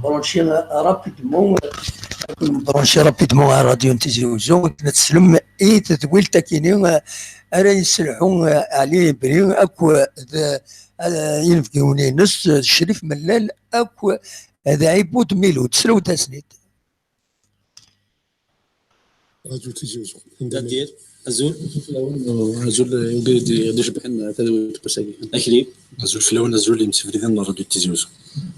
برونشي رابيدمون على راديو تيزيوزو نتسلم اي تتقول تاكيني انا يسلحون عليه بري اكو ينفقوني نص الشريف ملال اكو هذا عيبوت ميلو تسلو تسنيد راديو تيزيوزو دير ازول ازول يدير بحال تدوي تبساكي اكلي ازول في الاول ازول اللي مسفريدين راديو تيزيوزو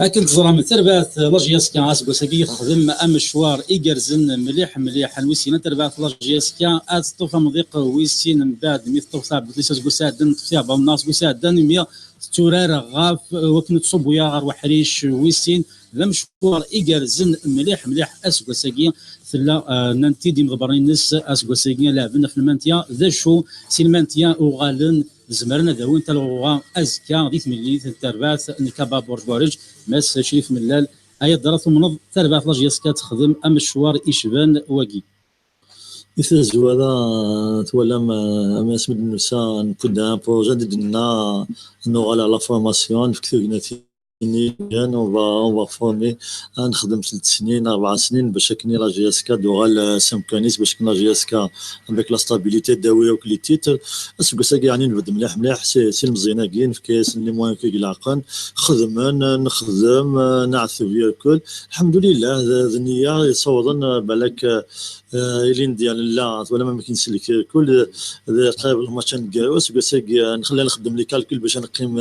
اكن تزرع من تربات لاجياسكا عاسكو ساكي خدم مشوار ايجرزن مليح الويسين تربات لاجياسكا اطوف مضيق ويسين من بعد ميطوف صعب ليسا سادن صعب الناس وسادن 100 تورار غاف وكن تصب يا غير وحريش ويسين ذا مشوار ايجرزن مليح اسكو ساكي ثلا ننتي دي مغبرين نس اسكو ساكي لعبنا في المانتيا ذا شو سي المانتيا وغالن زمرنا داوين تلغوا ازكا ديت ملي تربات نكابا بورجورج ماس شريف ملال اي درات منظ تربات لاجياسكا تخدم مشوار ايشبان واكي مثل الزوالا تولا ما اسم النساء نبدا ان بروجي دنا نو على لا فورماسيون في كثير on va former نخدم 3 سنين 4 سنين باش كني لا جي اس كا دوغال سامكانيس باش كنا جي اس كا افيك لا ستابيليتي داويه وكلي تيتر اسكو سا يعني نبدا مليح سي مزيانه كاين في كاس لي موان كي العقل نخدم نعثب الكل الحمد لله النيه يصوضن بالك الين ديال لا ولا ما كنسلك الكل قريب الماتش نكاو اسكو سا نخلي نخدم لي كالكول باش نقيم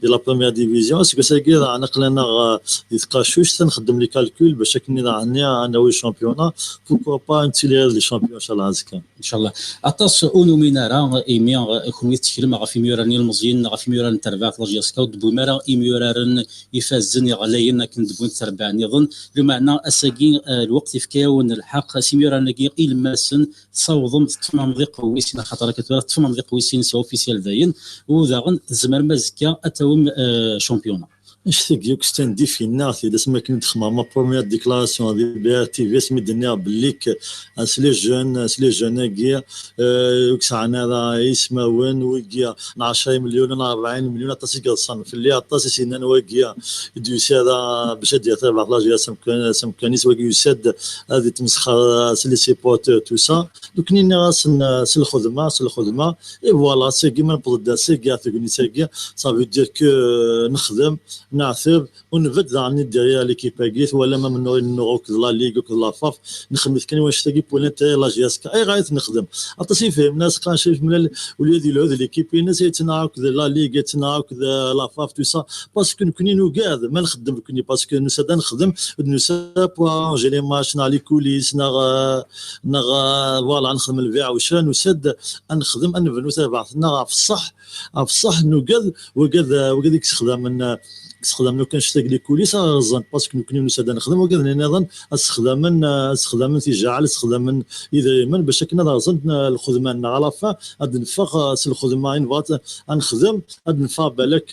ديال لا بروميير ديفيزيون اسكو سا نقلنا يتقاشوش تنخدم لي كالكول باش كني انا وي شامبيونا بوكو با نتيلي لي شامبيون ان شاء الله هازكا ان شاء الله اطاس اونو مينارا ايمي كون تكلم غا في ميوراني المزيان غا في ميوران تربات لاجياسكا ودبو مارا ايميورارن يفازن غلاين كندبو تربع نظن بمعنى اساكي الوقت يفكاون الحق سيميوران كي الماسن تصوضم تفهم ضيق ويسين خاطر كتبان تفهم ضيق ويسين سي اوفيسيال داين وذاغن زمر مازكا اتاوم شامبيونا نشتاق كستان ديفينا في داس ما كنت خمام ما بروميير ديكلاراسيون دي بي ار تي في اسمي الدنيا بليك سلي جون كيا وكسعنا هذا يسماون وكيا 10 مليون 40 مليون تاسي قصان في اللي تاسي سنان وكيا يدوسي هذا باش دير تبع لاجيا سمكانيس وكي يسد هذه تمسخر سلي سيبورتور تو سا دوك ني راسن سل الخدمه اي فوالا سي كيما نبدا سي كاع تقولي سي كاع صافي دير كو نخدم نعثب ونبدا عني ديريا ليكيب كيت ولا ما من نوروك لا ليغ وك لا فاف نخدم كان واش تاكي بولين تاع لا جياسكا اي غايت نخدم عطاسي فهم ناس كان شايف من وليدي العود ليكيب الناس يتناوك لا ليغ يتناوك لا فاف تو سا باسكو كوني نو كاع ما نخدم كوني باسكو نسدا نخدم نسا بوا جي لي ماتش نا لي كوليس فوالا نخدم البيع وشان وسد نخدم نبنو تبعنا في الصح نوكاد وكاد استخدام لو كان شتاق لي كوليس رزان باسكو كنا نسدا نخدم وكذا نظن استخدام تجعل استخدام اذا من باش كنا رزان الخدمه على فا غادي نفخ الخدمه انفات نخدم غادي نفا بالك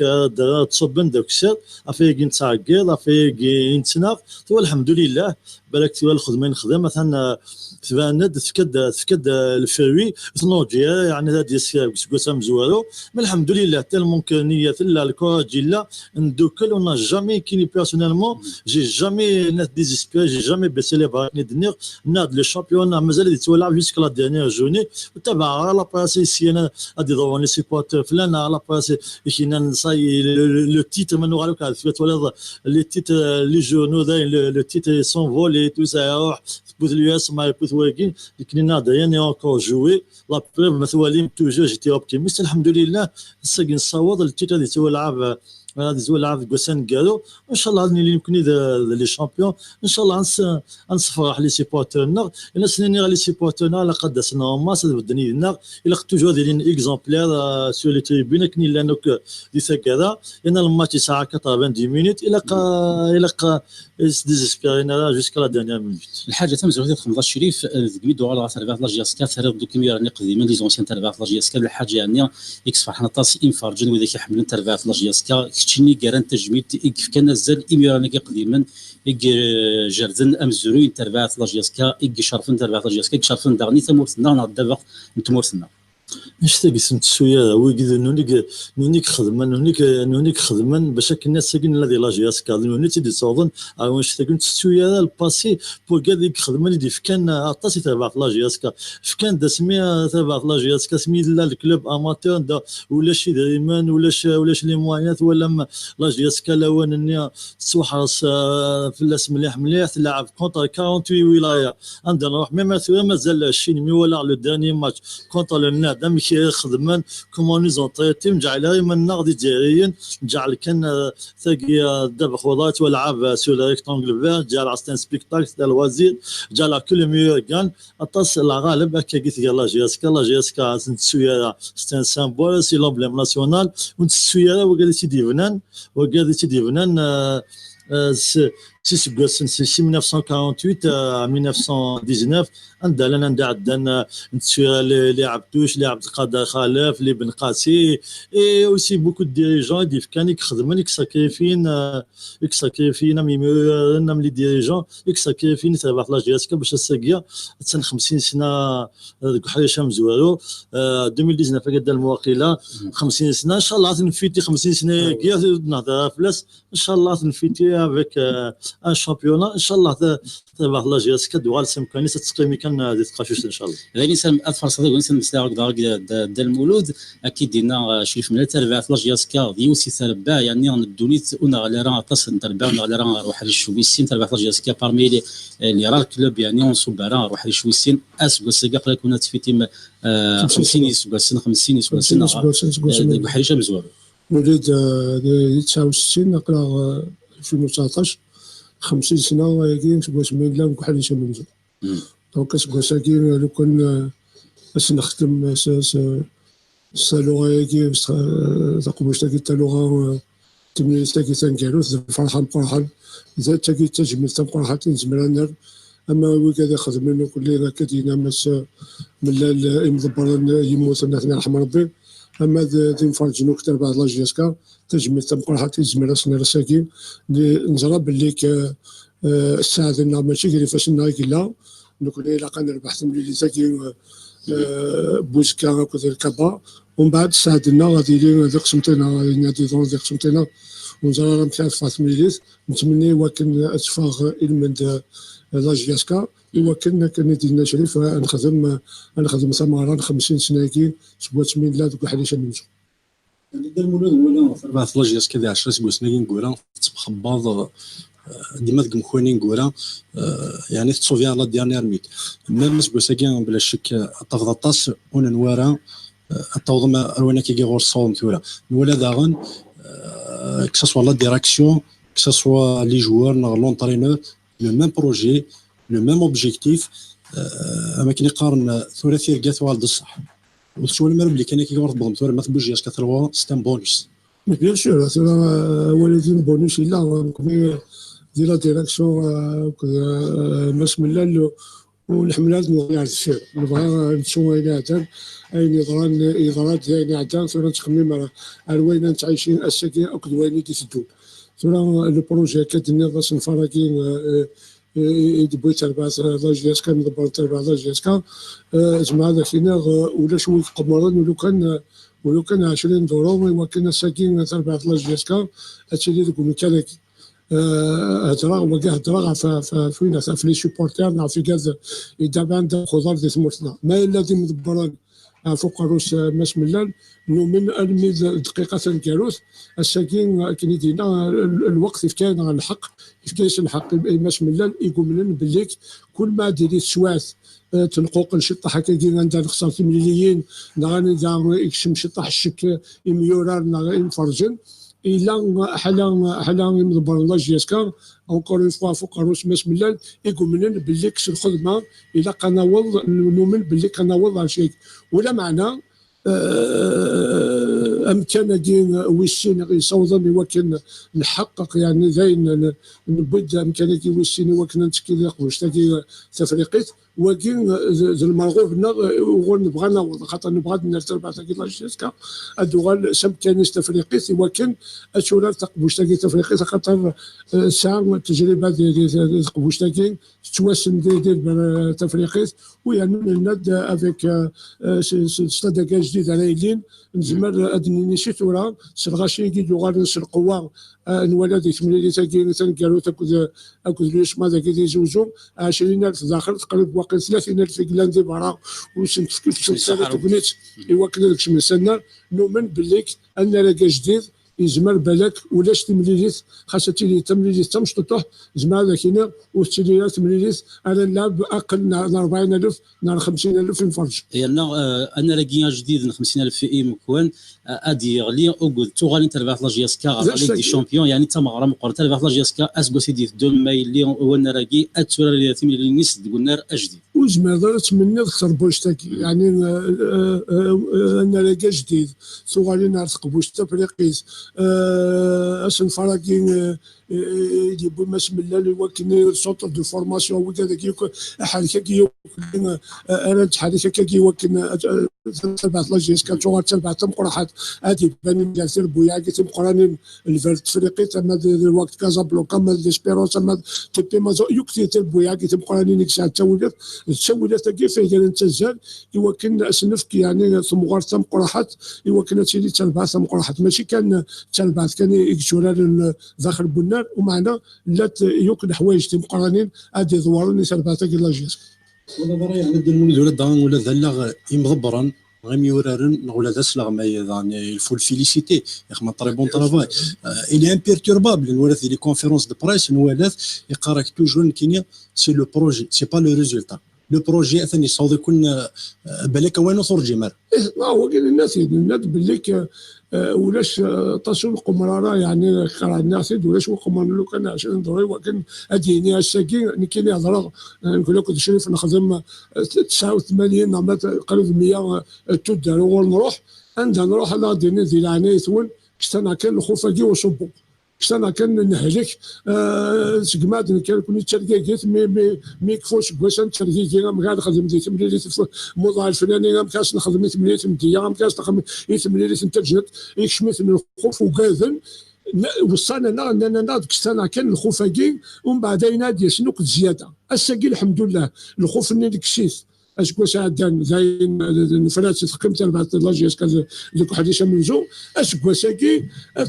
تصبن داك الشيء افيك نتعقل افيك نتناق والحمد لله بالك توا الخدمه نخدم مثلا تبان تفكد الفروي تنوجيا يعني هذا ديال قسم زوالو الحمد لله تالمون نيه لا الكوراج لا ندوكل اون جامي كيني بيرسونيلمون جي جامي نات ديزيسبير جي جامي بيسي لي باغي دنيغ ناد لي شامبيون مازال يتولع جوسك لا ديرنيير جوني تبع على لا براسي سي انا غادي يضربوني سيبورت فلان على براسي كينا نصاي لو تيتر منو غالوك ولا لي تيتر لي جورنو لو تيتر سون فولي تو سا يروح تبوت الياس ما يبوت واكين كنا دايرين اونكور جوي لا بروف مثوالي توجور جيتي اوبتيميست الحمد لله الساكن صوت التيتر اللي تولع هذا زول عارف قسان قالوا ان شاء الله اللي يمكن لي شامبيون ان شاء الله نصفرح لي سيبورتورنا الا سنيني لي سيبورتورنا لقد سنا ما بدني لنا الا توجور دايرين اكزومبلير سور لي تريبين كني لانك دي كذا ان الماتش ساعه 90 مينوت الا ديزيسبيرينا جوسكا لا دانيير مينوت الحاجه تم زوجة 15 شريف كبيدو على تربات لاجياسكا ثلاث دوكيمير راني قديمين لي زونسيان تربات لاجياسكا الحاجه يعني يكس فرحنا طاس انفارجن وذاك يحملون تربات لاجياسكا كتشني كاران تجميد كان نزل ايميراني قديما جردن امزروين تربات لاجياسكا شرفن تربات لاجياسكا شرفن داغني تمورتنا نعدبق نتمورتنا نشتاق سنت شويه ويقدر نونيك خدمان باش الناس ساكن الذي لاجياس كاد نوني تيدي صوضن او نشتاق شويه الباسي بو كاد خدمان اللي فكان عطاسي تبع لاجياس كا فكان دا سميه تبع لاجياس كا سمي لا الكلوب اماتور دا ولا شي دايما ولا لي موانيات ولا لاجياس كا لوان تسوحرس في الاسم مليح تلعب كونتر 48 ولايه عندنا نروح ميم مازال 20 ولا لو داني ماتش كونتر النادم خدمان كومون نيزونطيتي نجعل من نقد جزائريين نجعل كان ثقي دابا خضات والعاب سو ريكتونغل فير جال عستان سبيكتاكل تاع الوزير جال كل ميو كان اطاس الغالب هكا قلت لا جياسكا سنتسويا ستان سامبول سي لومبليم ناسيونال ونتسويا وقال سيدي فنان سي 1948 1919 عندنا لاعب توش لاعب القادة خالف اللي بن قاسي اي اوسي بوكو ديريجون دي كان يخدمون يكساكريفين ميم لي ديريجون يكساكريفين تبع لاجياسكا باش الساقيه 50 سنه حريشه مزوارو 2019 قد المواقيله 50 سنه ان شاء الله تنفيتي 50 سنه كيا نهضر فلاس ان شاء الله تنفيتي افيك ان شامبيونا ان شاء الله تبع لاجياسكا دوال سمكاني تتقيمي كان دي تقاشوش ان شاء الله غير نسال اطفال صديق ونسال مستعرق دار المولود اكيد دينا شريف من تربع لاجياسكا ديوسي تربع يعني الدونيت انا على راه تصل تربع على راه روح للشويسين تربع لاجياسكا بارمي اللي راه الكلوب يعني ونصب راه روح للشويسين اسق قال كنا تفيتي 50 سنه 50 سنه حريشه مزوار وليد 69 نقرا 2019 50 سنه ياكين سبوا سمين لا نكحل شمنزو دونك سبوا ساكين لو كان باش نخدم اللغه ياكي تقوم تاكي تا لغه تمني تاكي تنكالو فرحان فرحان اذا تاكي تجمل تنقرحه تنزمران اما هو كذا خدم منه كل كدينا مس من المدبر يموت الناس يرحم ربي اما ذي فرجنو كتر بعض لاجياسكا تجمل تنقرحه تنزمران سنه ساكين نجرب اللي الساعه لنا ماشي كيف فاش نايك لا نكون الا كان نربح ملي ساكين بوزكا كذا الكبا ومن بعد الساعه لنا غادي لي قسمتنا غادي دون قسمتنا ونزرا مشات فاطمه نتمنى وكن اتفاق المند لاجياسكا وكن كان دينا شريف نخدم ثمره 50 سنه كاين سبوا 8 لا دوك حديشه منزو دار المولود ولا ربع لاجياسكا دي 10 سنين كورا تبخباض ديما ذك مخوانين كورا يعني تسوفيان لا ديرنيير ميت ميم سبوساكين بلا شك طاس ونوارا التوضم رونا كي غور صوم ثورا ولا داغن كسوا لا ديراكسيون كسوا لي جوار نغ لونطرينور لو ميم بروجي لو ميم اوبجيكتيف اما كي نقارن ثلاثي رقات والد الصح وشو المرب اللي كان كي غور بهم ثورا ما تبوجياش كثروا ستان بونس بيان سور ولكن بونوس الا دي لا ديراكسيون بسم الله والحملات نغير الشيء نبغى نشوف الى عدن اي نظرات يعني عدن ثم تخمم الوين تعيشين السكين او كدواني تسدون ثم البروجي كدنا باش نفرقين يدبوي تربع لاجياسكا ندبر تربع لاجياسكا جماعه داكينا ولا شويه قمران ولو كان 20 دورو وكان الساكين تربع لاجياسكا هادشي اللي تقول كذاك هضره وكاع هضره فين في لي سوبورتير في كاز يدابا عندها خضر دي سموتنا ما الذي مدبران فوق روس مسم الله من دقيقه كاروس الساكين كي دينا الوقت كان على الحق كاين الحق مسم الله يقول لنا بالليك كل ما ديري سواث تنقوق الشطه هكا كي عندها خصها مليين نغاني يكشم شطه الشك يميورار نغاني فرجن إلا حلا مدبر لاجياسكا اونكور اون فوا فوق روس مسم الله يقول لنا باللي كس الخدمه الا قناوض نؤمن باللي قناوض شيء ولا معنى امكان دين ويسين يصوضني وكن نحقق يعني زين نبدا امكانياتي ويسين وكن نتكي واش تاكي تفريقيت ولكن المرغوب نبغى نوض خاطر نبغى نرتبع تاكي لاجياسكا ادوغال سمكانيس تفريقيت ولكن اشولا تقبوش تاكي تفريقيت خاطر ساعه التجربه ديال تقبوش تاكي تواسم ديال تفريقيت ويعني الند افيك ستادكاج جديد على يلين نزمر ادني نشيت ورا سرغاشي كي غادي القوه نولد يتملي تاكي مثلا قالوا تاكل ليش ما ذاك يزوجوا 20,000 داخل تقريبا واقع 30,000 في كلاندي برا وشنت كيف تقنيت ايوا كنا داكشي من سنه نؤمن باللي ان لقى جديد يزمر بالك ولاش تمليليت خاصة تيلي تمليليت تمشطوح زعما ذاكينا وتيلي تمليليت على اللعب اقل نهار 40,000 نهار 50,000 في الفرج. هي انا لاقيين جديد 50,000 في اي مكوان ادي يغلي وقلت تو غادي تربح لا جياسكا غادي دي شامبيون يعني تما غرا مقر تربح لا جياسكا اسكو سيدي دون ماي اللي هو راكي اتسورا اللي تملي نيس قلنا اجدي وزعما تمنى اكثر بوشتاكي يعني انا لاقى جديد سو غادي نعرف بوشتا فريقيس اش نفراكين يجيبوا بسم الله اللي هو كاين سونتر دو فورماسيون وكذاك حالك كي انا حالك كي وكن تبعت لا جيسكا تو تبعت مقرحات هادي بان جالسين بويا كي تمقرانين الفرد فريقي تما الوقت كازابلوكا ما ديسبيرونس ما تبي ما يكثر تبويا كي تمقرانين كسا تولد كي فيه انت زال يوكن اسنفك يعني ثمغار تمقرحات يوكن تيلي تبعت مقرحات ماشي كان تبعت كان يكشورا داخل بنار ومعنا لا يوكل حوايج تمقرانين هادي دوار اللي تبعت كي لا جيسكا ولا برا يعني المولد ولا دان ولا ذلا يمضبرا غيم يورارن ولا داسلا ما يعني الفول فيليسيتي يخدم طري بون طرافاي الي امبيرتوربابل نورث لي كونفيرونس دو بريس نورث يقراك توجور كينيا سي لو بروجي سي با لو ريزولتا لو بروجي ثاني صاوي يكون بالك وين خرج مار هو كاين الناس باللي ولاش تصل قمراره يعني خرج الناس ولاش قمر لو كان 20 دوري ولكن اديني الساكين كاين يهضر نقول لك شريف نخدم 89 نعمات قريب 100 تدار ونروح عندنا نروح انا ديني ذي العنايه ون كنا كان الخوفاكي وصبو كنا كان نهلك سكماد كان كوني تشركيت مي كفوش كويسان تشركيت ما قاعد نخدم دي تمريري الموضوع الفلاني ما كاش نخدم تمريري مديه ما كاش نخدم تمريري تجنت يكشمت من الخوف وكاذن وصلنا اننا كنا كان الخوفاكي ومن بعد ينادي شنو زياده الساقي الحمد لله الخوف اني كشيت اشكو ساعدان زين نفرات تقيمت بعد لاجيس كان ذوك حديث من زو اشكو ساكي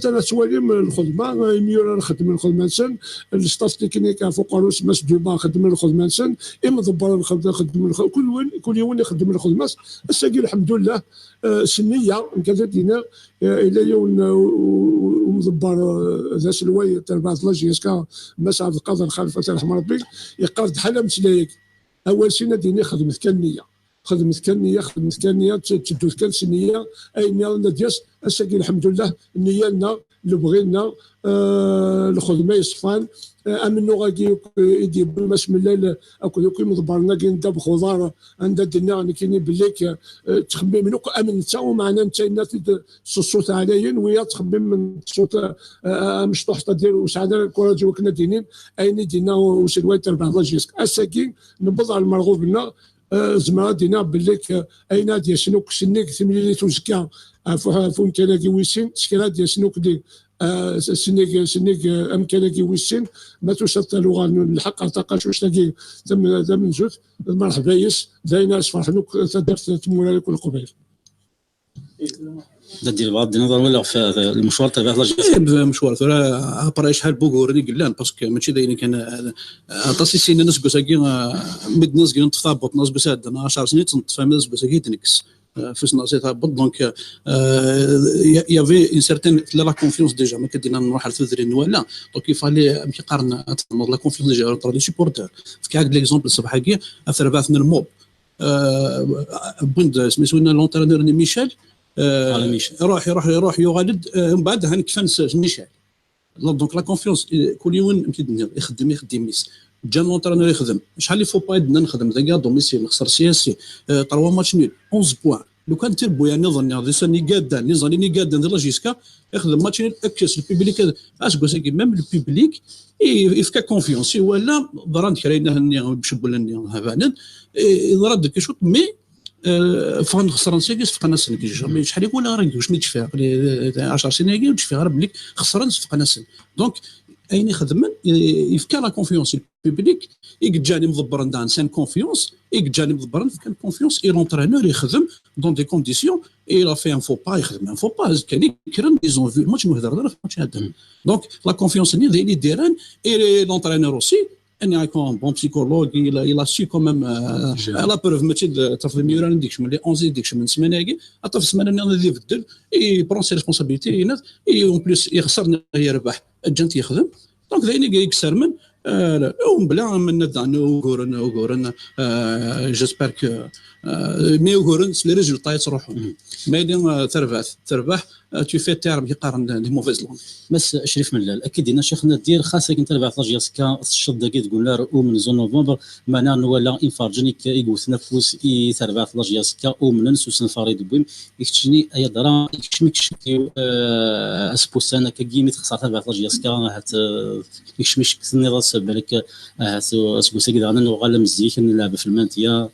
انا سوالي من الخدمه ميور نخدم الخدمه سن الستاف تكنيك فوق روس مسدوبه خدم الخدمه سن مضبر نخدم كل يوم نخدم الخدمه الساقي الحمد لله سنيه كذا دينا الى يوم ومضبر ذا سلوي تبع لاجيس كان مسعد القدر خلفه رحمه ربي يقرد حلا مسلايك اول شيء نديني خدمت كالنيه تدوز كان سنيه اي نيا دياس الساقي الحمد لله نيالنا اللي بغينا الخدمه يصفان امنو غادي يدير بسم الله اكو مضبرنا كي ندب خضار عند الدنيا كاين بليك تخمم منو امن تا ومعنا انت الناس الصوت عليا ويا تخمم من الصوت مشطوح دير وسعد الكره وكنا دينين اين دينا وسلوي تربع لاجيسك الساكين نبض على المرغوب لنا زعما دينا بليك اين ديال شنو كسنيك ثملي توزكا فون كان ويسين شكرا ديال شنو كدي سنيك امكانك ويسين ما توصلت لغه الحق تلقاش واش تلاقي ثم زوج مرحبا يس داينا فرحنوك درت تمولا لك القبيل دير بغض النظر ولا في المشوار تاع لاجيس المشوار تاع ابرا شحال بوغوري قلان باسكو ماشي دايرين كان تصيسين الناس كوساكي مد ناس كي نتثابط ناس بساد 10 سنين تنطفى ناس كوساكي تنكس فاش سي تهبط دونك يافي ان سيرتين لا كونفيونس ديجا ما كدينا نروح على الثلاثين ولا دونك يفالي ملي قارن لا كونفيونس ديجا تاع لي سيبورتور في هاد ليكزومبل الصباح كي اثر بعثنا الموب بند سميتو لنا لونترينور ميشيل يروح يغالد من بعد هنكفن ميشيل دونك لا كونفيونس كل يوم يخدم نيس جا لونترينور يخدم شحال لي فو با يدنا نخدم ذاك دوميسي نخسر سياسي 3 ماتش نيل 11 بوان لو كان تيربو يعني نظن هذا سني قادان نظني قادان ديال لاجيسكا يخدم ماتش نيل اكس البيبليك اش كوساكي ميم البيبليك يفكا كونفيونسي ولا ضران كرينا بشبول هبانا يضرب داك الشوط مي فان خسران سيكيس فقنا سن كي جامي شحال يقول راه واش نتشفى 10 سنين كي نتشفى غير بليك خسران فقنا سن دونك اين يخدمن يفكر لا كونفيونس البوبليك يجاني مضبرن دان سان كونفيونس يجاني مضبرن كان كونفيونس اي لونترينور يخدم دون دي كونديسيون اي لا في ان فو با يخدم ان فو با كان كرن ديزون في ماتش مهدر في ماتش هذا دونك لا كونفيونس ني اللي ديران اي لونترينور اوسي ان يكون بون بسيكولوج الى سي كومام على بروف ماشي تفضل ميوران ديكش من لي 11 ديكش من سمانه اطف سمانه اللي يبدل اي برون سي ريسبونسابيلتي اي اون بليس يخسر يربح الجنت يخدم دونك ذاين يكسر من بلا من دان وغورن جيسبر كو مي وغورن لي ريزولطا يروحوا مايدين تربح تو في تيرم يقارن لي موفيز لون بس شريف ملال اكيد ان شيخنا دير خاصه كنت تبع لاجياسكا الشد كي تقول لا من زون نوفمبر معنا ولا انفارجنيك يقوس نفوس تربع لاجياسكا ومن سوسن فريد بويم يكتشني اي درا يكشمكش اسبوسانا كيمي تخسر تبع لاجياسكا حتى يكشمش كثني راس بالك اسبوسا كذا انا وغالا مزيك نلعب في المانتيا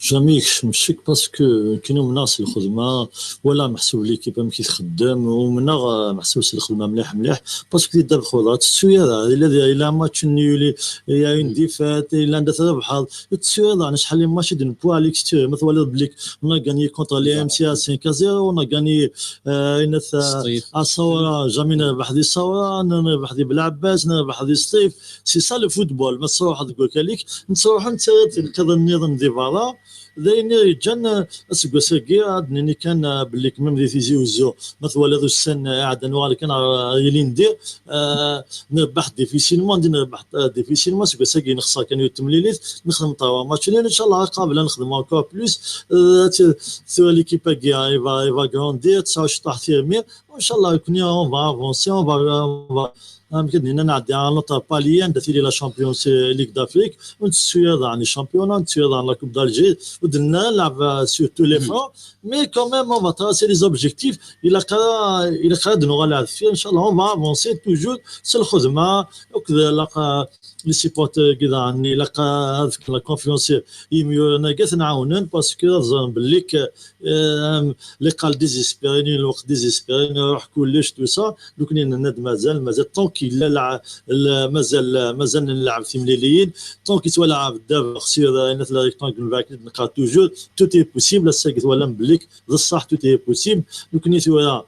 جامي مشيك باسكو كاينو ناس الخدمه ولا محسوب ليكيب ملي كيخدم ومنا محسوب الخدمه مليح باسكو دار خولات تسويا الا ماتش نيولي يا اون ديفات الا عندها تربح تسويا شحال من ماتش دون بوا ليكستير مثلا بليك اون غاني كونتر لي ام سي 5-0 اون غاني انث الصوره جامي نربح دي الصوره نربح دي بلعباس نربح دي ستيف سي سا لو فوتبول ما تروح تقول لك نروح انت كذا النظام دي فالا داين يجان اسكوساكي عندني كان باللي كمام دي تيزي وزو مثلا هذا السن عاد نوار كان يلي ندير نربح ديفيسيلمون نربح ديفيسيلمون اسكوساكي نخسر كان يتمليليت نخدم طوا ماتش ان شاء الله قابل نخدم انكور بلوس سو ليكيب كي ايفا غروندير 19 تحت يمير وان شاء الله يكون اون فا افونسي اون يمكن نعدي على نقطة بالية ندير لا شامبيونز ليغ دافريك ونتسويا عن الشامبيونات نتسويا عن لا كوب دالجي ودنا نلعب سور تو لي فرون مي كوميم اون فا تراسي لي زوبجيكتيف الى قادر نلعب فيه ان شاء الله اون فا افونسي توجور سي الخدمة وكذا لقى لي سيبورتور كذا عني لقى هذيك لا كونفيونس يميو انا قاعد نعاونن باسكو ظن بالليك لي قال ديزيسبيريني الوقت ديزيسبيريني روح كلش تو سا دوك ند مازال طونك لا مازال نلعب في مليليين طونك يتولعب دابا خسير الناس لا ريكتانغل باك نلقى توجور تو تي بوسيبل الساكت ولا مبليك بصح تو تي بوسيبل دوك نيتولا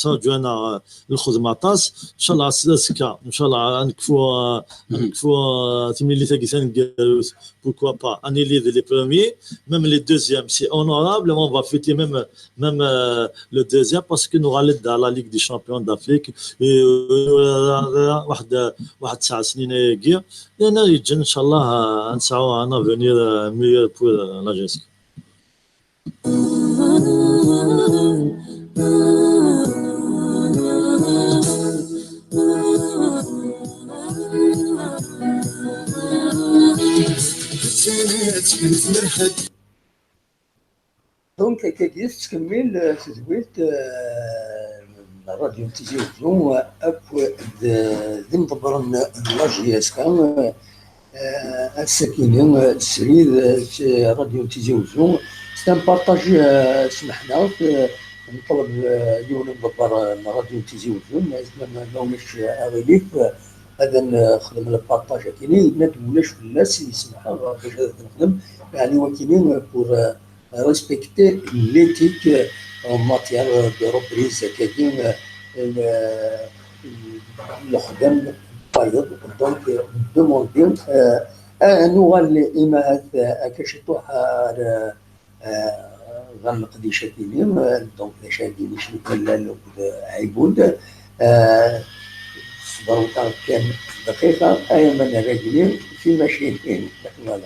تراجعوا انا الخدمه طاس ان شاء الله سكا ان شاء الله نكفوا تيمي اللي تاكي pourquoi pas annuler les premiers même les deuxièmes c'est honorable on va fêter même le deuxième parce que nous allons dans la Ligue des champions d'Afrique واحد 9 سنين يجي لنا يجي ان شاء الله نسعوا انا venir meilleur pour la GSK دونك كيس تكمل تزويت الراديو تيجي وزون اكو ذم ضبرن لاجياس كان السكينين السريد راديو تيجي وزون سي ان بارطاج سمحنا نطلب يون نضبر راديو تيجي وزون ما مش اغليف هذا نخدم البارطاج كاينين ما تولش في الناس يسمحوا باش نخدم يعني وكاينين بور ريسبكتي ليتيك اون ماتيير دو روبريز كاين الخدم بايض دونك دوموندين نوغال ايماءات كشطوح غنقضي شاكينين دونك شاكين شنو عيبود صبروا كان دقيقة أيام من الرجلين في ماشيين ولا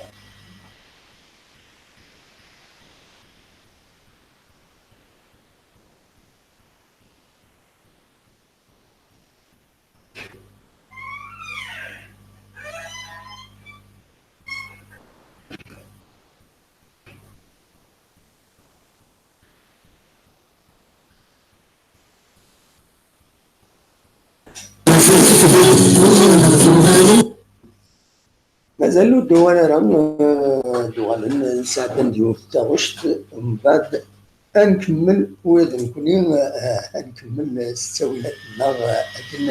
مازالوا الدوان راه دوان ساعه نديرو في التغشت ومن بعد نكمل وإذا نكوني نكمل استولاتنا أكن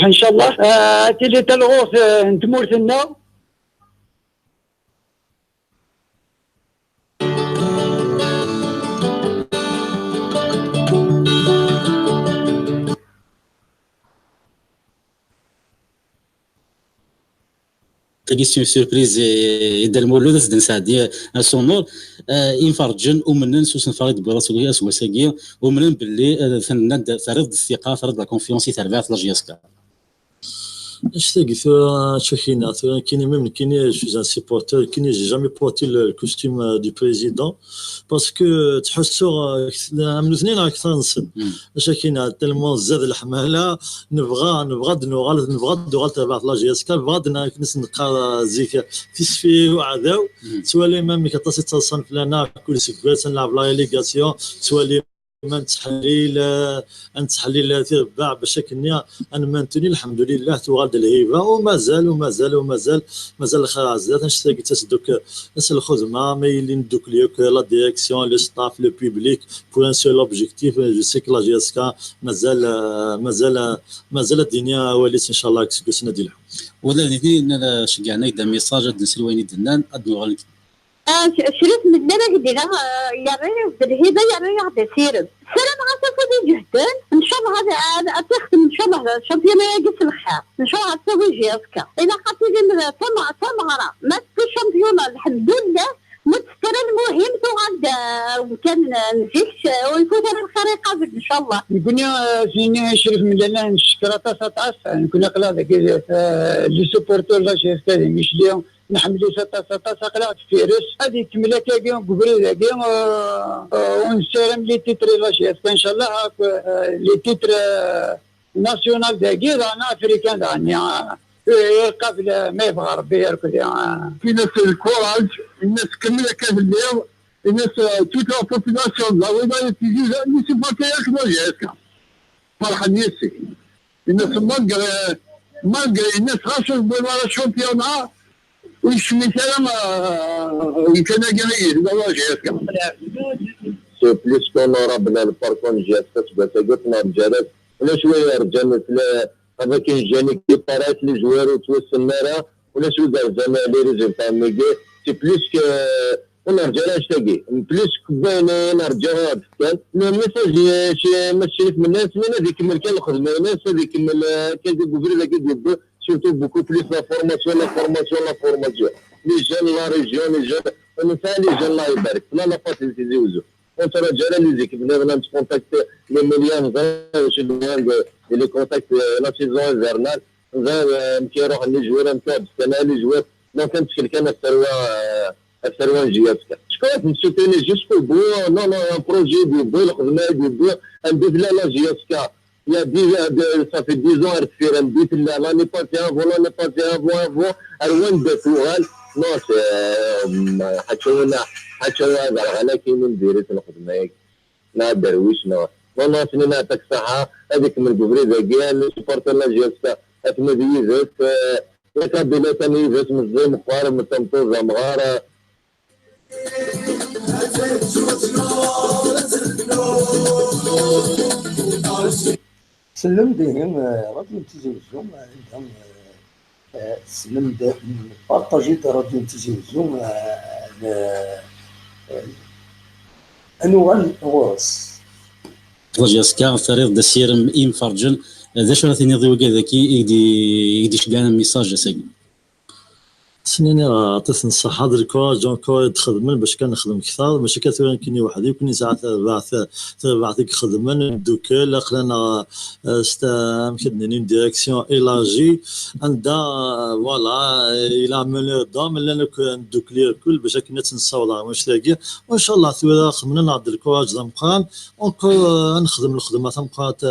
ان شاء الله تيجي تلغوث نتمورثنا كيسيون سوربريز يدير المولود زدن سعدي سونور ينفرجن ومنن سوسن فريد براسوليا سواساكي ومنن باللي ثناد فريد الثقه فريد لا كونفيونس تربع في لاجياسكا اشتاق شكينا كيني ميم كيني جو ان سيبورتور كيني جي جامي بورتي الكوستيم دو بريزيدون باسكو تحسوا من اثنين اكثر نسن شكينا تلمون زاد الحماله نبغى دوغال تبع لاجياسكا نبغى نسنقى زيك تسفي وعذاو سوالي ميم كتصي تصنف لنا كل سكبات نلعب لا ليغاسيون سوالي من تحليل تبع بشكل نيا انا مانتوني الحمد لله توغالد الهيبه ومازال الخرازات نشتاق تسدوك ناس الخدمه مايلين دوك ليك لا ديريكسيون لو ستاف لو بوبليك بوان سول اوبجيكتيف جو سي كو لا جيسكا مازال الدنيا وليت ان شاء الله كسنا ديالها ولا نيتي شجعنا يدا ميساج نسلويني دنان ادنو شريت من دنا قدينا يا ريت بالهبه يا ريت تسير سلام غتفوت جهدان ان شاء الله هذا تخدم ان شاء الله شامبيون يقص الخير ان شاء الله تسوي جيسكا الا قاتلين تمغرى ما تكون شامبيون الحمد لله متستر المهم تغاد وكان نجيكش ويفوت على الخريقه ان شاء الله كنا جيني شريف من لنا نشكر تاع كنا قلا ذاك لي سوبورتور لا جيسكا مش اليوم نحملي ستا قلعت فيروس هذه كملة كاكي قبل ذاكي ونسلم لي تيتري لاشياسكا ان شاء الله لي تيتر ناسيونال ذاكي رانا افريكان راني يلقى ما يبغى ربي يركض في ناس الكوراج الناس كملة كاف اليوم الناس توت لا بوبولاسيون لا ويضا تيجي لي سيباكي لاشياسكا فرحان يسي الناس مالغري الناس غاشوا بالشامبيونات وش مثلا يمكن جاي لا جايك سي بليس كونورابل الباركون جاست بس قلت ما رجالات ولا شويه رجال مثل هذا كاين جاني كي طارات لي جوار وتوسل نارا ولا شويه زعما لي ريزولتا ميغي سي بليس ولا رجال اش تاقي بليس باينين رجال كان لو ميساج ماشي من الناس من هذيك من كان الخدمه الناس هذيك من كان كوفري ذاك يدو سورتو بوكو بليس لا فورماسيون لي جون لا ريجيون لي جون ونسال لي جون الله يبارك لا فاسيلتي زوزو وانت رجال لي زيك بنا نكونتاكت لي مليون باش لي كونتاكت لا سيزون فيرنال كيروح لي جوار نتاع السنه لي جوار ما كانتش كان الثروه نجياتك شكون نسوتيني جوسكو بو نو ان بروجي دو بو الخدمه دو ندير لا جياتك يا دي صافي 10 ans رفير ندير لا ني با تي افون لا ني با تي افون اروان دو فوغال نو حتى انا كاين ندير الخدمه ياك لا درويش نو سنين نعطيك الصحه هذيك من كوفري ذاكيا سبورت لا جياتك اتمديزات كابينه تميزات مزي مقارب متمطوز مغاره سلم بهم راديو تلفزيون عندهم سلم بارطاجي راديو تلفزيون انواع الغرس جاسكا فريق دسيرم إيم فرجن ذا شو راه ضيو كذاكي يدي شكان ميساج ساكي سنيني عطيت نصح هذا الكواج جون كواج تخدم باش كنخدم اكثر ماشي كثير كني وحدي وكني ساعات بعثك خدمن دوك لا خلانا مكدني ديريكسيون ايلاجي عندها فوالا الى من دام لنا دوك لي الكل باش كنا تنصاولا واش تلاقي وان شاء الله ثورا خدمنا نعد الكواج زمقان نخدم الخدمه تمقات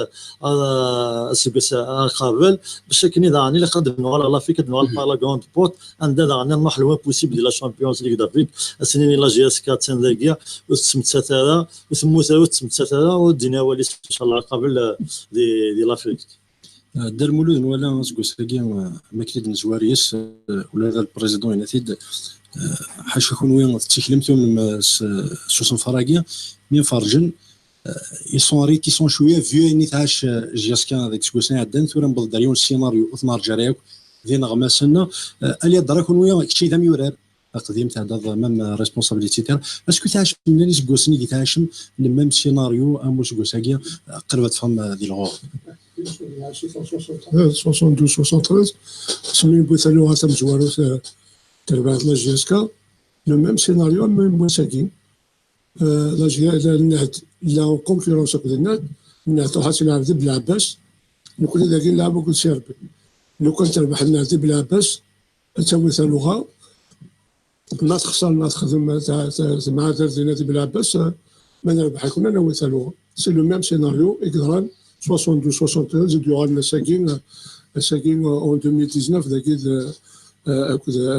اسكس قابل باش كني داني خدمنا والله فيك نوال لا كوند بوت عندنا نروح لوين بوسيبل ديال لا شامبيونز ليغ دافريك السنين لا جي اس 4 تنلاقيا وتسمتها وثموثا وتسمتها ودينا ولي ان شاء الله قبل دي لافريك دار مولود ولا سكوساكي ما كيد نزواريس ولا البريزيدون ينتيد حاش يكون وين تكلمتوا من سوسن فراغيا مين فرجن يسون ريتيسون شويه فيو نيتاش جياسكا هذاك سكوسنا عندنا ثورا نبض داريون السيناريو اثمار جاريك ذي نغمسنا اليا دراكون ويا كشي دام يورار قديم تاع هذا مام ريسبونسابيلتي تاع اسكو تعاش منين سكوسني كي تعاش الميم سيناريو ام سكوساكيا قربت فهم ذي الغور 62 73 سمين بوثالو هاتم زوارو تربات لا جيسكا لو ميم سيناريو ميم مساكين لا جيا النهد لا كونفيرونس كنا النهد حاسين نلعب بالعباس نكون ذاك نلعبوا كل شيء ربي لو كنت تربح لنا بالعباس تسوي لغه ما تخسر ما تخدم مع نادي بالعباس ما نربح يكون انا لغه سي لو ميم سيناريو اكران 62 73 زيدوا لنا ساكين اون 2019 ذاك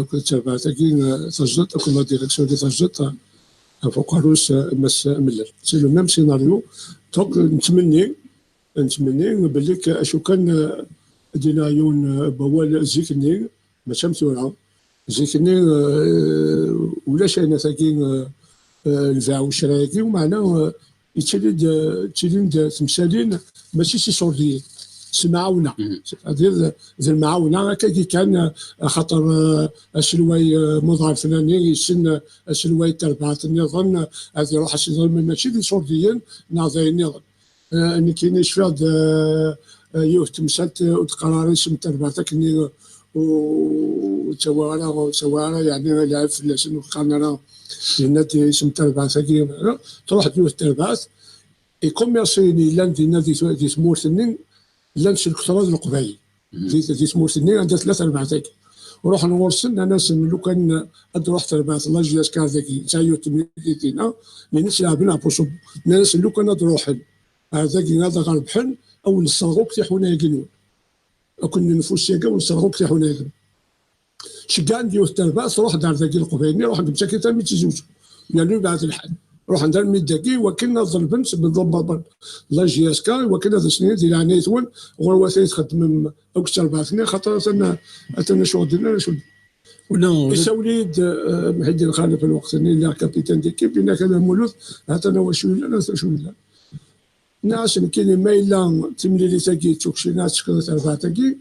كنت تابع ساكين سجلت كل لا ديريكسيون اللي سجلت فوق عروس مس ملر سي لو ميم سيناريو دونك نتمني بالك اشو كان دينا يون بوال زيكني ماشي مثورة زيكني ولا شينا ساكين الفاع والشرايكي ومعناه يتشلد تمثالين ماشي سي صورديين سي معاونه هذه المعاونه كي كان خاطر السلواي مظهر فلاني السن السلواي تربعه النظام هذه يروح السلواي ماشي دي صورديين ناظرين النظام اني كاين شفاد تمثلت وتقراري سمت ربعتك اني وتوارى يعني لعب في اللسن وقالنا النادي سمت ربعتك تروح ديوث تربعت اي كوميرسيني لان دي نادي تمورثنين لان الكترات القبائل دي تمورثنين عندها 3 ربعتك وروح نورسن ناس لو كان روح تربعت الله جاس كان ذاكي تايو تميتينا ناس لاعبين بوسو ناس لو كان روح هذاك هذا غربحن او نصاغوك تيحونا يقنون كنا نفوس ياكا ونصاغوك تيحونا يقنون شكا نديو الترباس روح دار ذاكي القبيلي روح نمشي كي مي تيزوج يعني بعد الحال روح ندار ميداكي وكنا ضربنت بالضبط الله جياسكا وكنا ذا سنين ديال عنيتون غرواتي تخدم اكثر 4 سنين خاطر انا شغل ديالنا شغل ولا وليد محي الخالد في الوقت اللي كابيتان ديكيب بينا كان مولود عطانا واش ولا لا واش ولا ناس كاين ما الا تمليلي تاكي تشوكشي ناس كذا اربعه تاكي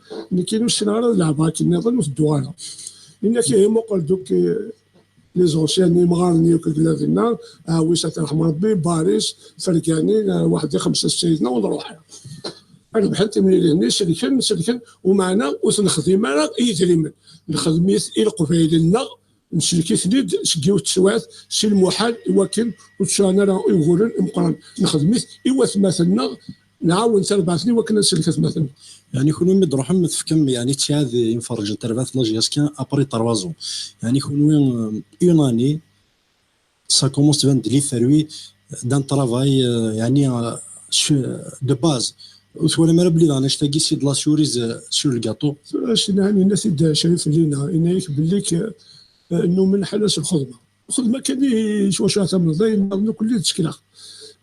كاينوا السناره لعبها كي نظن في الدوانه لان كيهمو قال دوك لي زونسيان ني مغارني وكلافينا ويسات رحم ربي باريس فركاني واحد 5 سيدنا ونروح انا بحال تمليلي هنا سلكن ومعنا وتنخدم انا يتريمن نخدميت الى قبيلنا نسلكي ثنيد سكيو تسوات سي المحال يوكل وتشانا راه يقولون مقرن نخدميت ايوا مثلنا نعاون تربعتني وكنا نسلكت مثلا يعني كونوا مدروح متفكم يعني تشاد ينفرج تربات لاجياس كان ابري تروازو يعني كونوا اوناني سا كومونس فاند لي فروي دان ترافاي يعني دو باز ولا ما بلي انا شتاكي سي دلا سوريز سور الكاطو اش يعني الناس شريف لينا انايك بليك انه من حلس الخدمه كان شوا تمر دايما كل تشكيله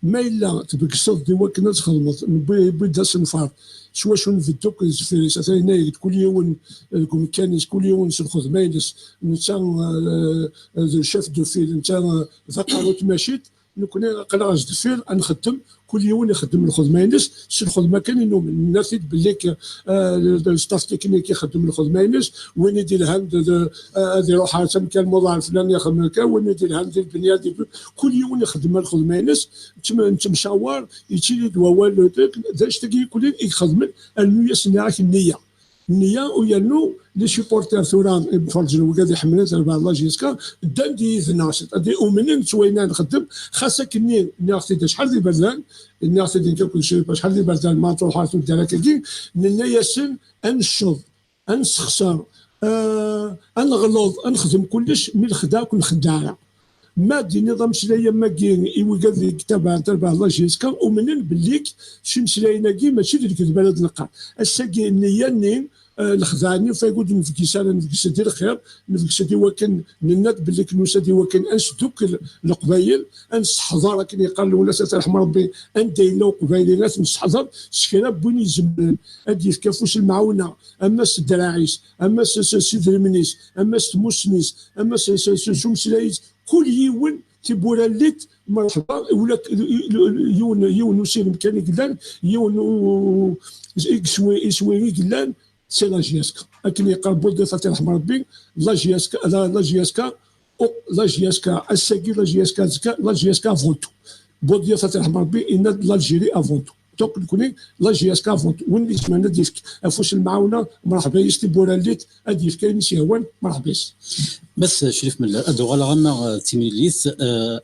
ما الا تبقصد ديما كنا تخدموا بدا سنفار شوا في الدوك في ساتينا كل يوم كان كل يوم الخدمه يجلس نتا الشيف دو فيل نتا ذكرت ماشيت كنا قراج دفير نخدم كل يوم يخدم الخدمه ينس شي الخدمه كان انه الناس بليك الستاف تكنيك يخدم الخدمه ينس وين يدير الهند هذه روح كان الموضوع الفلاني يخدم هكا وين يدير الهند البنيه كل يوم يخدم الخدمه ينس انت مشاور يجي دوال داش تجي كل يخدم النيه سناعك النيه ويانو لي سيبورتير ثوران بفرج وقاعد يحملت على الله جيسكا داندي الناس ادي ومنين شوينا نخدم خاصك اني ناخذ شحال ديال بردان الناس اللي كل شيء شحال ديال بردان ما تروحات ودارك كي لنا ياسن انشض انسخسر انغلظ انخدم كلش من الخداع كل خداعه ما دي نظام سلايه ما كاين يوقف لي كتاب تبع الله جيسكا ومنين بليك شي مسلاينا كي ماشي ديك البلد نلقى الساكي النيه الخزاني فيقول نفكيس انا نفكيس دير خير نفكيس دي وكان نناد باللي كنوسا دي وكان انس دوك القبايل انس حضر كان يقال ولا ساترحم ربي انت لو قبايل ناس نستحضر شكرا بني يزمن ادي كافوس المعاونه اما الدراعيس اما سيد المنيس اما موسنيس اما شمسلايس كل يوم تبورا ليت مرحبا ولا يون وسير مكاني قلان يون يسوي قلان سي لا جياسكا لكن يقال بولد فتح رحم ربي لا جياسكا الساكي لا جياسكا فونتو بولد فتح رحم ربي ان الجيري افونتو دونك نكوني لا جياسكا فونتو وين اللي سمعنا ديفك افوس المعاونه مرحبا يستي بوراليت اديف كاين سيهوان مرحبا بس شريف من ادو غلا غما تيميليث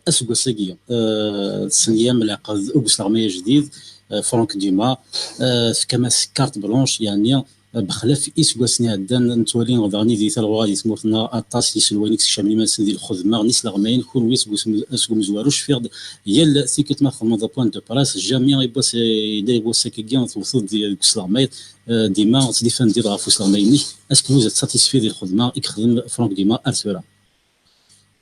اسكو ساكيا السنيه من العقد اوغست لغميه جديد فرانك ديما كما كارت بلونش يعني بخلاف اسكو سني عدان نتولي غادي دي تال غادي سموتنا اطاس لي سلوينيك شامي ما سندي الخدمه نيس لغمين كون ويس اسكو مزواروش فيرد هي سيكت ما خدمه دا بوين دو براس جامي يبوس يدير ساكيا توصل ديال السلاميت ديما تديفان دير غافوس لغميني اسكو زاد ساتيسفي ديال الخدمه يخدم فرانك ديما ارسولا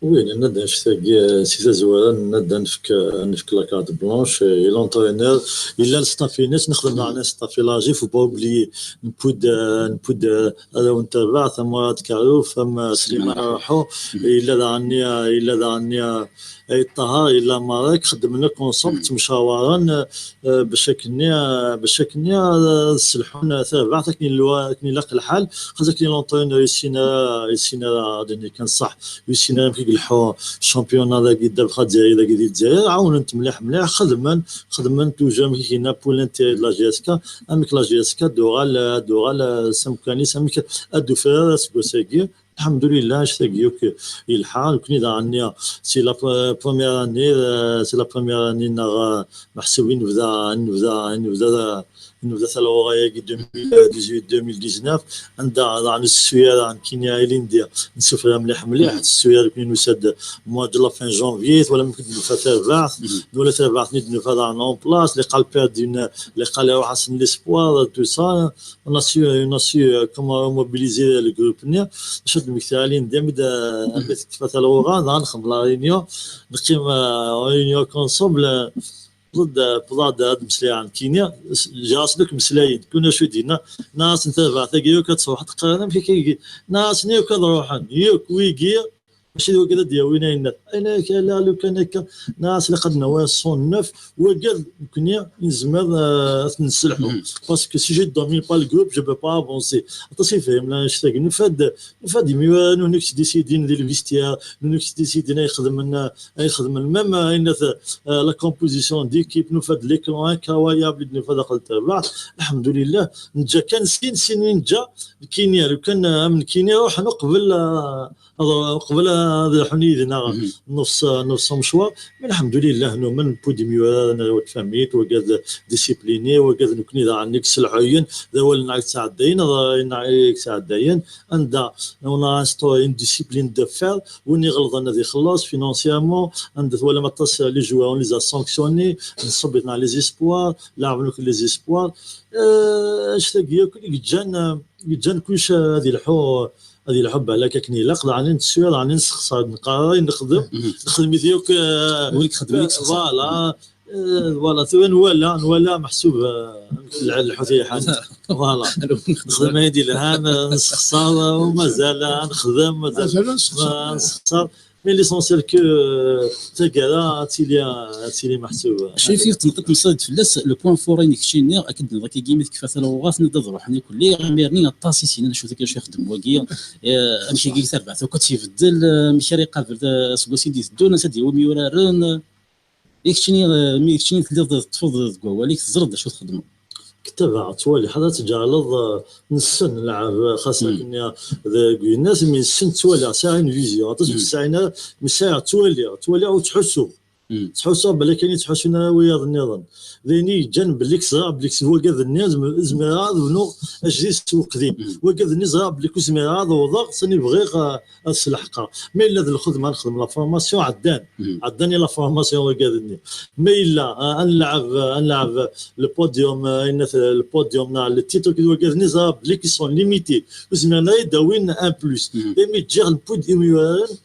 وي نبدا نشتاق سي زوارا نبدا نفك لا كارت بلونش اي لونترينور الا الستاف ناس نخدم مع ناس ستاف لاجي فو با اوبلي نبود هذا ونتابع ثم كارو ثم سليمان روحو الا عني اي الطهار الا مراك خدمنا كونسونت مشاورا باش كني السلحون تابع كني لاق الحال خاصك كني لونترينور يسينا دني كان صح يسينا الحو الشامبيون ذاك يدير بخا الجزائر ذاك يدير الجزائر عاونت مليح خدمن توجا كينا بولانتي لا جيسكا امك لا جيسكا دوغال سمكاني سمك ادو فير سكوساكي الحمد لله شتاقيوك الحال كني عني سي لا بروميير اني محسوبين نبدا ثلاثة 2018 عندها عن السوير عن كينيا ايلينديا نشوفها مليح السوير كي نسد موا دو لا فين جونفي ولا ممكن نفاتها بعث ولا تبعثني نفاتها اون بلاص اللي قال بيردين اللي قال روح حسن ليسبوار تو سا اون سي كومون موبيليزي لو جروب نيا شد المثالين ديما فاتها الوغان نخدم لا رينيون نقيم رينيون كونسومبل ضد هاد المسليه عن كينيا جاس لك مسلايين كنا شو دينا ناس نتابع تاكيو كتصبح تقارن في كي ناس نيو كضروحان يوك ويجي ماشي هو كذا دياوينا الناس انا كلا لو كان هكا ناس اللي قد نواس 109 وقال كنا نزمر نسلحوا باسكو سي جو دومين با الجروب جو بو با افونسي تصي فهم لا نشتاق نفاد ميو نو نكس ديسيدين ديال الفيستيا نو نكس ديسيدين يخدم المام ان لا كومبوزيسيون ديكيب نفاد ليكرون كوايابل نفاد قلت الحمد لله نجا كان سنين جا كينيا لو كان من كينيا روح قبل هذا حنيدنا نص مشوار الحمد لله انه من بوديميو انا وتفهميت وقاد ديسيبليني وقاد نكوني ذا عنك سلعين ذا ولا نعك ساعدين نعك ساعدين عندها اون ستوري ديسيبلين دو فير وني غلط انا ذي خلاص فينانسيامون عندها ولا ما تص لي جوار لي زا سانكسيوني نصبتنا لي زيسبوار لعبنا لي زيسبوار اشتاق كل جان كلش هذه الحب على كني لاقض عن نتسوير عن نسخص نقاري نخدم ديوك وليك خدمك فوالا ولا محسوب الحوثي حاجه فوالا نخدم هذه الهام نسخص ومازال نخدم مازال نسخص مي ليسونسيال كو تاكالا تيلي محسوب شايف تنقط مصاد فلاس لو بوين فورين كشيني اكيد نضرك كيميت كيف مثلا غاس ندض روحني كلي غيرني الطاسي سينا نشوف ذاك الشيخ خدم واقي امشي كي تربع كنت يبدل مشاري قابل سكوسي دي دون سدي وميورارن يكشني تقدر تفضل تقول وليك تزرد شو تخدموا كتابة توالي حدا تجعل نسن لعب خاصة كنا الناس من السن توالي ساعين فيزيو تصبح ساعين من ساعة توالي وتحسوا بلا كان يتحسونا ويا النظام ذيني جنب ليك صعب ليك هو كذا الناس زميرات ونو اجلس سوق قديم وكذا الناس صعب ليك زميرات وضغط سني بغير السلحقه مي الا الخدمه نخدم لا فورماسيون عداني لا فورماسيون وكذا مي الا نلعب البوديوم البوديوم ناع التيتو كذا وكذا الناس صعب ليك سون ليميتي زميرنا يداوين ان بلس مي تجي البوديوم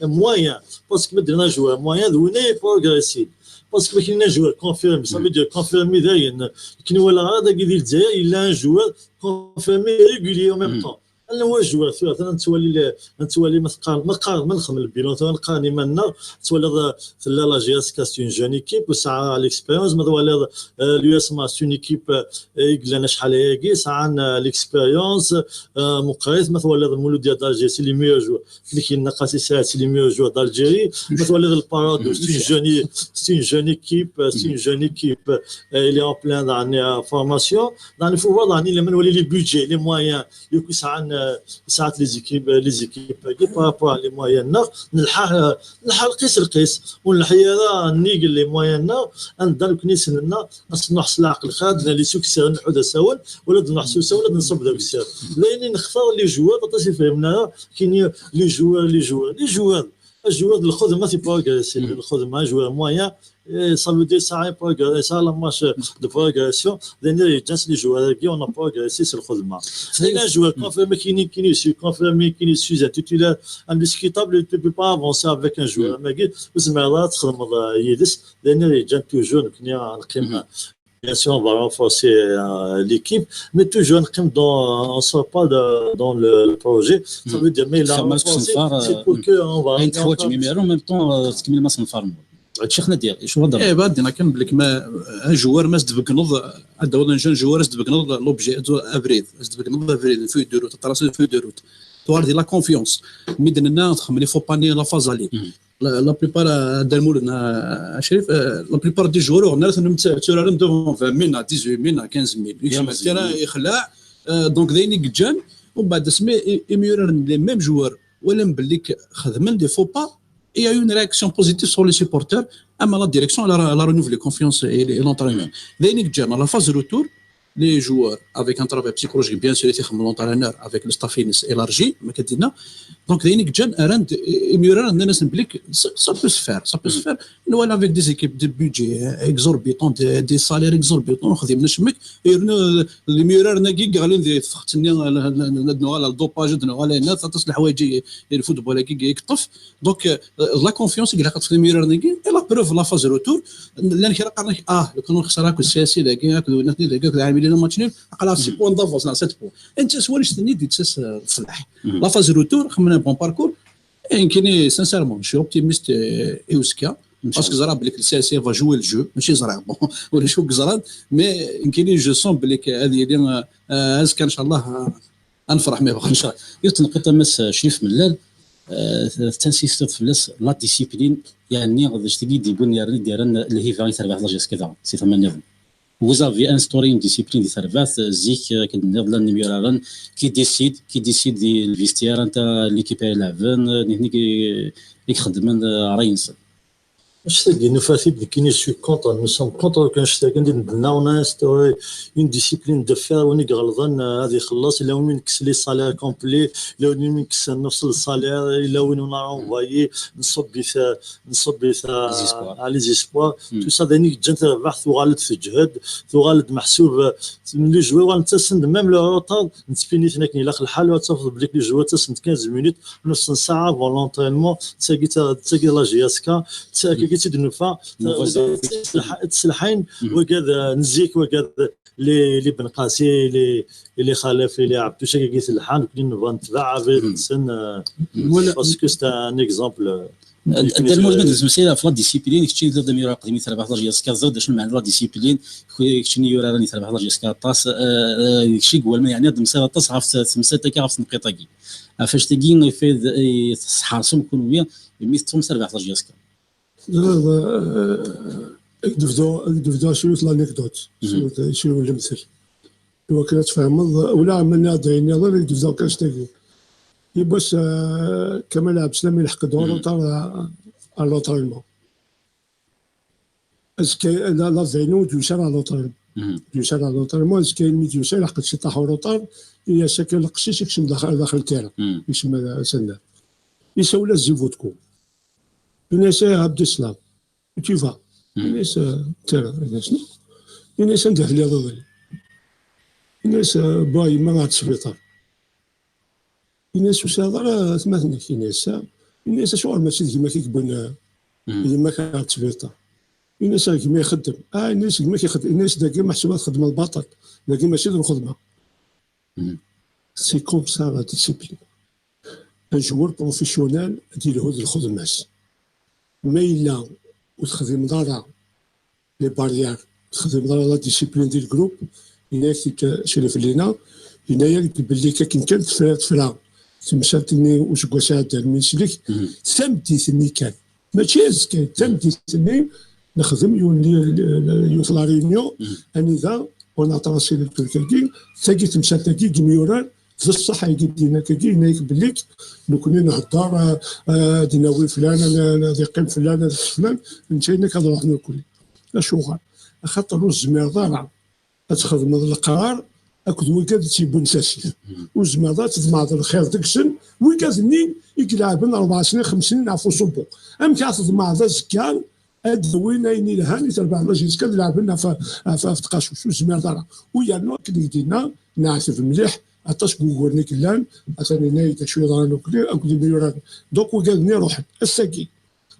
موان باسكو بدنا جوا موان ذوني بروغريسي باسكو كاين جوار كونفيرمي سافي دير كونفيرمي داين كاين ولا هذا كي ديال الجزائر الا جوار كونفيرمي ريغولي او ميم طون انا هو جوار مثلا نتولي ما نخدم البيلون نلقاني منا تولي لا جي اس كاستون جون ايكيب وساعه ليكسبيريونس ما ولا اليو اس ما ستون ايكيب يقلنا شحال هاكي ساعه ليكسبيريونس مقايس مثلا ولا المولود ديال دالجيري سي لي ميور جوار اللي كاين نقاسي ساعات سي لي ميور جوار دالجيري مثلا ولا البارادو ستون جون ايكيب اللي اون بلان داني فورماسيون داني فو فوالا داني لما نولي لي بودجي لي مويان يكون ساعات لي زيكيب كي بارابور لي مويان نلحق القيس والحياه نيق لي مويان ندير كنيس لنا نصنع العقل خادنا لي سوكسير نحودا ساون ولا نحسو ساون ولا نصب داك السير لاني نختار لي جوار باش يفهمنا كاين لي جوار الخدمه في بروغريسي الخدمه جوار مويان ça veut dire ça a progressé la marche de progression les gens les joueurs qui on a progressé sur le خدمه les joueurs confirmés qui ne sont titulaires indiscutables tu peux pas avancer avec un joueur mais زعما تخدم يدس les gens toujours كنا نقيم bien sûr on va renforcer l'équipe mais toujours on sort pas dans le projet ça veut dire mais là c'est pour que on va en même temps تكمل ما صنفارم شيخنا ديال شو هضر بعدنا كان بلك ما جوار ما زدبك نوض عندنا ولا نجان جوار زدبك نوض لوبجي افريد زدبك نوض افريد في دو روت تراسي في دو روت توار دي لا كونفيونس ميدنا خملي فو باني لا فازالي لا بليبار دالمولنا شريف لا بليبار دي جوار ناس نمتورارن دوفون 20 مينا 18 مينا 15 ميل يخلع دونك ذيني جان ومن بعد سمي ايميورن لي ميم جوار ولا مبليك خدمن دي فو با. Il y a eu une réaction positive sur les supporters. La direction elle a renouvelé confiance et l'entraîneur. Dans la phase de retour, les joueurs, avec un travail psychologique bien sûr, l'entraîneur avec le staff élargi, دونك داينك جان اراند ميوران عندنا ناس بليك سا بو سفير نوالا افيك دي زيكيب دي بودجي اكزوربيتون دي سالير اكزوربيتون خدمنا شمك يرنا الميوران ناكي غالين دي فختني نوالا الدوباج نوالا الناس تصل الحوايج الفوتبول كي يكطف دونك لا كونفيونس اللي خاطر في الميوران ناكي لا بروف لا فاز روتور لان كي قالنا لو كانوا خسراك السياسي داكي هكذا ناس داكي عاملين ماتشين قال 6 بوان دافونس 7 بوان انت سوالش تني دي تسس الفلاح لا فاز روتور خمنا بون باركور يمكن سانسيرمون شي اوبتيميست ايوسكا باسكو زرا بليك السياسي فا جوي الجو ماشي زرا بون ولا شو زرا مي يمكن جو سون بليك هذه اللي ازكى ان شاء الله انفرح ما ان شاء الله يطلق تمس شريف ملال تنسيست فلس لا ديسيبلين يعني غاديش تجي ديال ديالنا اللي هي فاي تربح لاجيس كذا سي ثمن نظام وزافي انستوري اون ديسيبلين دي تربح زيك كنضرب لنا نيميرالن كي ديسيد دي الفيستير انت ليكيب يلعبن هني يخدم راينس Je sais qu'il nous fait que je suis content, nous sommes contents que je sais qu'on a instauré une discipline de faire on est غلطان هذه خلاص لو من كسلي صالير كومبلي لو من كسل نفس الصالير لو نو انفويي نصب على ليزيسبوار تو سا داني جنت بحث وغالد في جهد وغالد محسوب من لي جوار نتسند ميم لو روطار نتفينيت هناك لا الحال وتصفد بليك لي جوار تسند 15 مينوت نص ساعه فون لونطرينمون تساقي لا جياسكا تساقي كيتي دنفا تسلحين وكذا نزيك وكذا لي بن قاسي لي خالف لي عبدو شاكي كيتلحان كلين نبغى نتبع سن باسكو ستا ان اكزومبل المهم المسيره في لا ديسيبلين كتشي ضد ميرا قديمي تربح لا جياسكا زاد شنو معنى لا ديسيبلين كتشي يورا راني تربح لا جياسكا طاس كشي قول يعني هاد المسيره طاس عرفت تمسات كي عرفت نقيطاكي فاش تجي في حارسهم كونويا ميستهم تربح لا جياسكا دفدو شويه لانيكدوت شنو المثل هو كانت تفهم ولا عملنا داين يلا دفدو كاش تاكي يباش كما لعب سلامي يلحق دور على لوطرينمون اسكي لا فينو دوشار على لوطرينمون دوشار على لوطرينمون اسكي ميديو شي لحق شي طاحو لوطار هي شكل القشيش يكشم داخل التيرا يشم سنة يسوي زيفوتكو الناس عبد السلام tu vas الناس ترى الناس الناس ندير لي ضوي الناس باي ما غادي السبيطار الناس وسادة ثمانية الناس شغل ماشي كيما كيكبن كيما كان السبيطار الناس كيما يخدم الناس كيما كيخدم الناس داكي محسوبات خدمة البطل داكي ماشي الخدمة سي كوم سا لا ديسيبلين ان جوار بروفيسيونيل ديال هاد الخدمة ما إلا وتخدم دارا لي باريير تخدم دارا لا ديسيبلين ديال الجروب هنايا شرف لينا هنايا باللي كان تفرا تمشاتني واش كوسات المسلك تمديتني كان ماشي كان تمديتني نخدم يوث لا ريونيون اني ذا وانا تراسي للتركي تاكي تمشاتكي كميوران في الصحة يدينا كي هنايا بالليك نكوني نهضر ديناوي فلان ديقيم فلان فلان نتاينا كنروح ناكل لا شغل خاطر الزمير تخدم القرار اكد وكاد تيبون ساسي والزمير تضمع الخير دكسن وكاد منين يلعبن 4 سنين 5 سنين عفو صبو ام كتضمع ذا زكان ادوينا يني لهاني تربع لاجيس كنلعبنا في تقاشوش والزمير ويا نو كدينا نعرف مليح عطاش كوكورني كلان عطاني نايت شويه دار نوكلي اكو ميوران دوك وقالني روح الساكي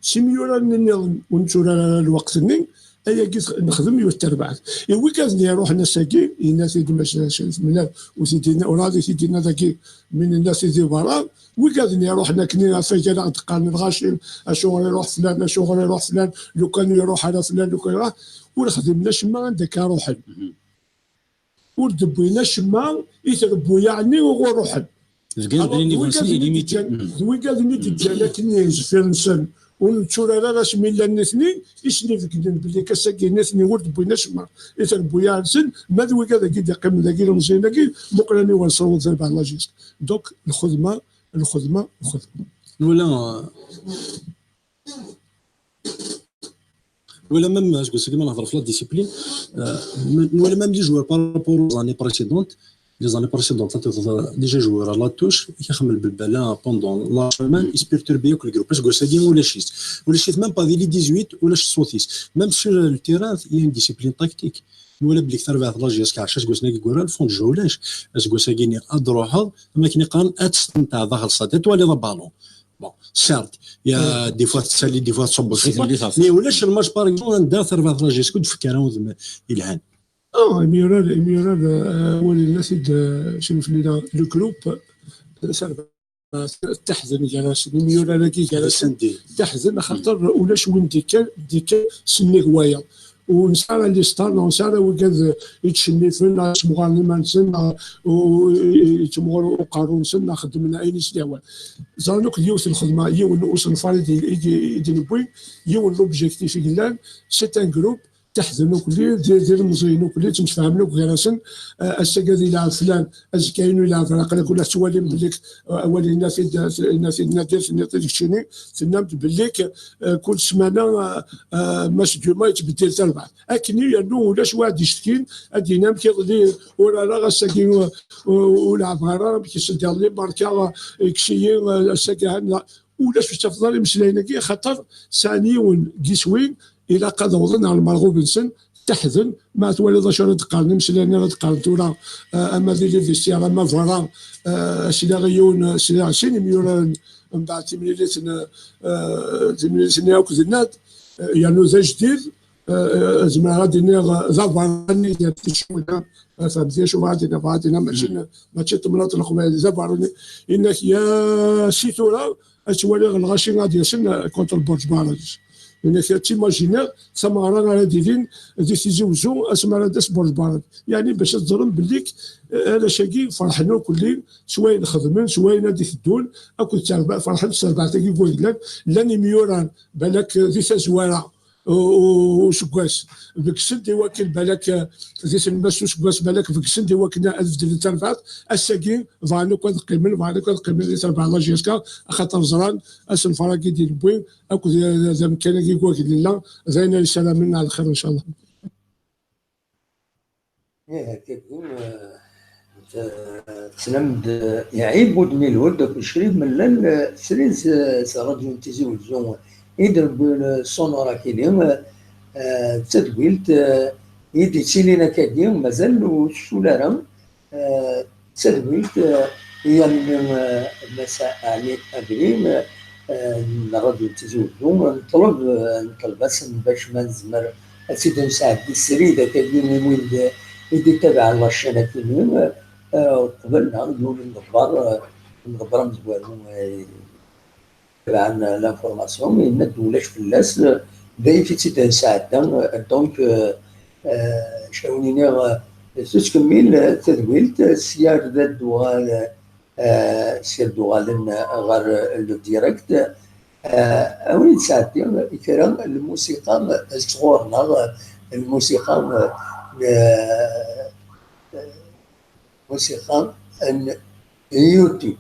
سي ميوران ونشور الوقت ني ايا كيت نخدم يتربع وي كازني روح الساكي الناس اللي ماشي من وسيدينا ورادي سيدينا ذاكي من الناس اللي برا وي كازني روح نكني فاجا نتقال الغاشم اشغل يروح فلان اشغل يروح فلان لو كان يروح على فلان لو كان يروح ونخدمناش ما عندك روحي وردبيناش ما يتربوا يعني وروحن الكان وصلي ليميتي وكادني تجالتني فرنسا ونتشورا راش من الاثنين يسني في كدن بلي كساكي الاثنين وردبيناش ما يتربوا يعني ما ذوي كذا كي يقيم ذاكي المزينه كي مقراني وصلوا تبع لاجيس دوك الخدمه ولا ميم كيما نهضر في لا ديسيبلين ولا ميم لي جوار بارابور زاني بريسيدونت لي زاني بريسيدونت ديجا جوار لا توش كيخمل بالبلا بوندون لا سيمان يسبيرتوربي كل جروب باش كوساكي ولا شيت ميم با دي لي 18 ولا صوتيس ميم سور التيران يان ديسيبلين تاكتيك ولا بلي كثر بعض لاجيس كاع عشاش كوسنا كيقول الفون جولاش اس كوساكيني ادروها ما كني قان اتستمتع ظهر صدات ولا بالون بون سارت يا دي فوا تسالي دي فوا تصب مي ولاش الماتش باغ اكزومبل دار ثر بعض لاجيس كنت فكرهم يلعن الميرال هو الناس شوف لنا لو جروب تحزن جالس الميرال كي جالس تحزن خاطر ولاش وين ديك سني هوايه ونسال اللي ستار ونسال وكذا يتشني فينا سمغاني مانسنا ويتمغر وقارون سنا خدمنا اي نسيوان زانوك يوث الخدمه يون وصل فريد يدي نبوي يون لوبجيكتيف يقلان سي ان جروب تحزنوا كلي دير المزينوا كلي تمتفاهموا كيراسن السكادي يلعب فلان الزكاين يلعب فرق لك ولا توالي بليك اولي الناس دير تشيني تنامت بليك كل سمانه مسجو ما يتبدل تربع اكني لانه ولاش واحد يشتكين ادينا كيغدي ولا لا غساكين ولا بغرا كيسد لي بركه كشي السكان ولاش تفضل مسلاينا كي خاطر ثاني كيسوين الى قد وضعنا على المرغوب نسن تحزن ما تولي شهر تقارن مسلنا تقارن ولا اما ديال السياره ما فرا سيلاغيون سيلا سين ميوران من بعد تمليلتنا ياك الناد يعني زي جديد زعما غادي زافرني ديال الشويه فهمتي شو غادي ماشي تمرات القبائل زافرني انك يا سيتورا تولي الغاشي غادي يسن كونتر البرج بارج يعني تيماجينير ثمره غادي ديرين ديسيزيون اسمها داس برج بارد يعني باش تظن بليك انا شاكي فرحنا كلين شويه نخدمن شويه نادي الدول اكل تربع فرحان تربع تاكي يقول لك لاني ميوران بالك ذي زواره وشكواس بكسنتي واكل بالك زيت الماس وشكواس بالك بكسنتي واكلنا 1000 ديال التربعات الساكين فانو كون قيمن اللي تربع الله جيسكا خاطر زران اسن فراكي ديال البوين اكو ذا مكان كيقول لنا زين السلام منا على خير ان شاء الله. كيكون تسلمد يعيب ودني الولد بشريب من السريز راديو تيزيفزيون إذا بالصونورا كيلين تدويلت يدي تسيلينا كاديم مازال وشولارم تدويلت هي من المساء علي أبريم راديو تيزيفزيون نطلب باش ما نزمر أسيد نساعد السريدة كاديم وين يدي تابع الشانة كيلين قبلنا يقول نغبر مزوالو عن لانفورماسيون مي الناس ولاش فلاس باين في تيت ساعتنا دونك شاونيني تكمل تدويلت سيار ذا الدوغال سير دوغالن غير لو ديريكت وين ساعتي كرا الموسيقى صغورنا الموسيقى موسيقى يوتيوب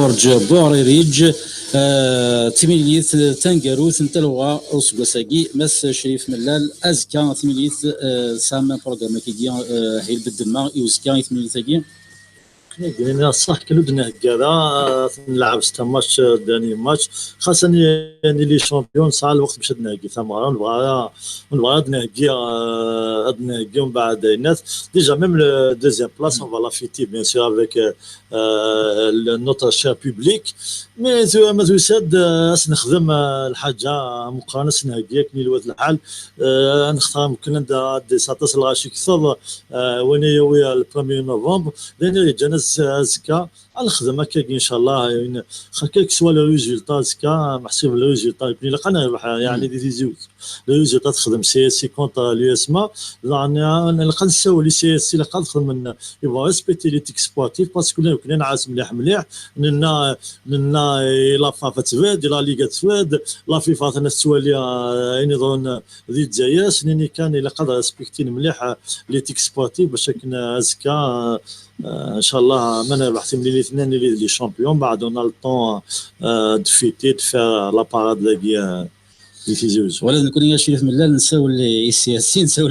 جورج بوريريج تميليت تنقروث نتلوغا وسكوساكي مس شريف ملال ازكا تميليت سام بروغرام كي هيل بالدما يوزكا تميليت قلنا صح كلو دنا هكذا نلعب 6 ماتش داني ماتش خاصة يعني لي شامبيون ساعة الوقت باش نهكي ثمرة نبغى نهكي ومن بعد الناس ديجا ميم لو دوزيام بلاس اون فا لافيتي بيان سور افيك نوتر شير بوبليك مي ما توساد نخدم الحاجة مقارنة نهكي كني الوقت الحال نختار ممكن دي 19 الغاشي كثر وين ويا البروميير نوفمبر لان جانا زكا الخدمه كي ان شاء الله خاكيك سوا لو ريزولتا زكا محسوب لو ريزولتا كي لقينا يعني دي زوج لو ريزولتا تخدم سي اس سي كونتر لو اسما نلقى نساو لي سي اس سي لقى نخدم من يبغى ريسبيتي لي تيكسبورتيف باسكو كنا نعاس مليح لنا لا فافا تفاد لا ليغا تفاد لا فيفا تنسوالي يعني ظن ذي الجزائر سنيني كان الى قدر ريسبكتين مليح لي تيكسبورتيف باش كنا زكا ان شاء الله ما نربح من الاثنين لي شامبيون بعد اون الطون دفيتي تفا لا باراد لاكي لي ولازم نكون يا شريف ملال نساو السياسي نساو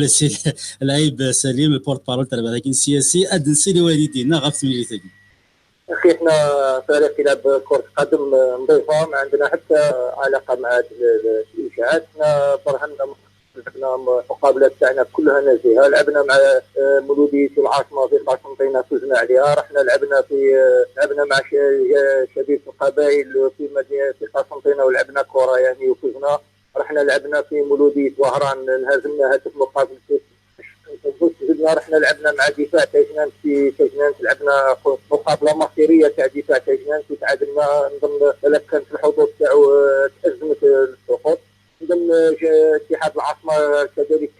العيب سليم البورت بارول تاع لكن السياسي ادنسي لوالدينا غاف تميليتي اخي احنا فريق يلعب كرة قدم نظيفة ما عندنا حتى علاقة مع الاشاعات. احنا برهنا لعبنا المقابلات تاعنا كلها نزيهه، لعبنا مع مولودية العاصمه في قسنطينه فزنا عليها، رحنا لعبنا مع شبيبه القبائل في مدينه في قسنطينه ولعبنا كره يعني وفزنا. رحنا لعبنا في مولودية وهران انهزمنا هدف مقابل زدنا. رحنا لعبنا مع دفاع تاجنان في تاجنان، لعبنا مقابله مصيريه تاع دفاع تاجنان تعادلنا. نظن كانت الحظوظ تاعو تأزمت السقوط. نظن اتحاد العاصمه كذلك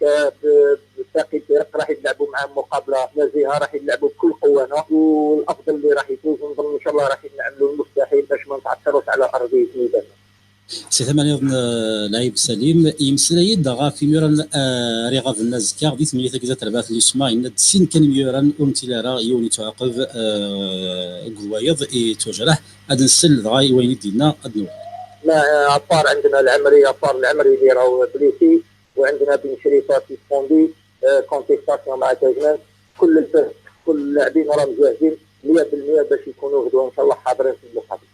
باقي الفرق راح يلعبوا معهم مقابله نزيهه، راح يلعبوا بكل قوانا، والافضل اللي راح يفوز نظن ان شاء الله راح نعملوا المستحيل باش ما نتعثروش على ارضيه الميدان. سي ثمانية لاعب سليم يمسنا يدغا في ميران ريغاف الناس كار دي ثمانية كذا تربات اللي سما إن سين كان ميران أمتلارا يوني تعاقب قوايض توجره هذا السل دغا وين دينا أدنو. ما عطار عندنا العمري، عطار العمري اللي راهو بليسي، وعندنا بن شريفه في سبوندي كونتيستاسيون مع تاجنان. كل اللاعبين راهم جاهزين 100% باش يكونوا غدوه ان شاء الله حاضرين في المقابله.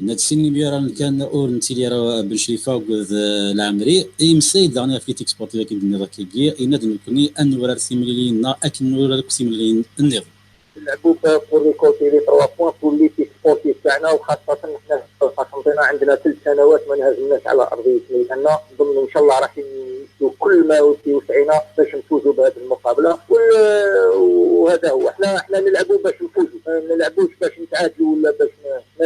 نتسيني ميران كان اور نتيليرا بن شريفه وقذ العمري يمسي دغني في تيكسبورتي كي دنا كي ينادم يكوني ان ورا سيميلينا اكن ورا سيميلين النير نلعبوا بور ريكوتي لي 3 بوين بور لي تيكسبورتي تاعنا، وخاصه حنا في قسنطينه عندنا 3 سنوات ما نهزمناش على ارضيه الميدان. نظن ان شاء الله راح نسوي كل ما في وسعنا باش نفوزوا بهذه المقابله، وهذا هو. احنا نلعبوا باش نفوزوا، ما نلعبوش باش نتعادلوا ولا باش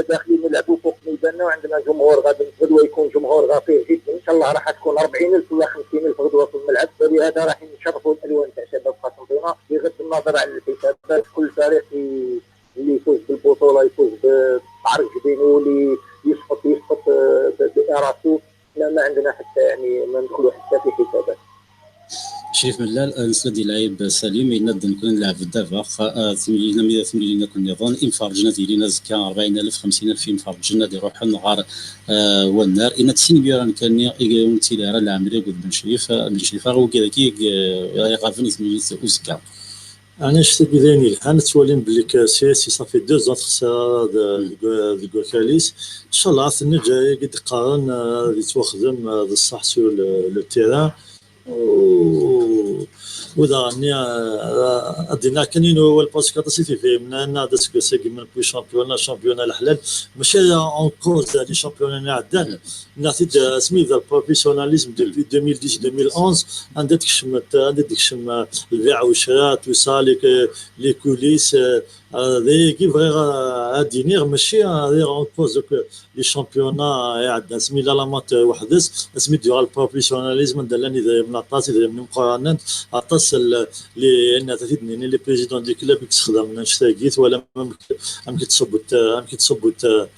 داخلين نلعبوا فوق ميداننا. وعندنا جمهور غدوه يكون جمهور غفير جدا ان شاء الله، راح تكون 40,000 ولا 50,000 غدوه في الملعب، ولهذا راح نشرفوا الالوان تاع شباب قسنطينه بغض النظر عن الحسابات. كل فريق اللي يفوز بالبطوله يفوز بعرق جبينه، واللي يسقط باراسو. ما عندنا حتى يعني ما ندخلوا حتى في حسابات. شريف ملال نسلا ديال لاعب سليم يناد نكون نلعب في الدفاع 8 كون نظن انفرجنا ديالنا زكا 40,000 50,000 انفرجنا دي روح النهار والنار ان تسين بيران كان يونتي لها العمري قد بن شريف هو كذا كي يغافني 8 زكا. انا شفت بيداني الحال تولين بلي كاسي صافي 2 زات خساره دو كاليس ان شاء الله السنه الجايه قد قارن يتوخدم الصح سو لو تيران وداني ادينا كاينين هو الباسكو تاع في من هذا سكو من بي شامبيونا الحلال ماشي اون كوز لي شامبيونا عندنا نعطي سميت البروفيسيوناليزم ديال 2010 2011 عندك تكشم البيع والشراء تو سالي لي كوليس هذه كيف غير دينير ماشي غير اون كوز لي شامبيونا عندنا سميت لامات وحدث سميت ديال البروفيسيوناليزم دلاني من الطاسي من مقارنه الطاس اللي ان تفيدني لي بريزيدون دي كلوب يستخدم نشتاقيت ولا ممكن تصبت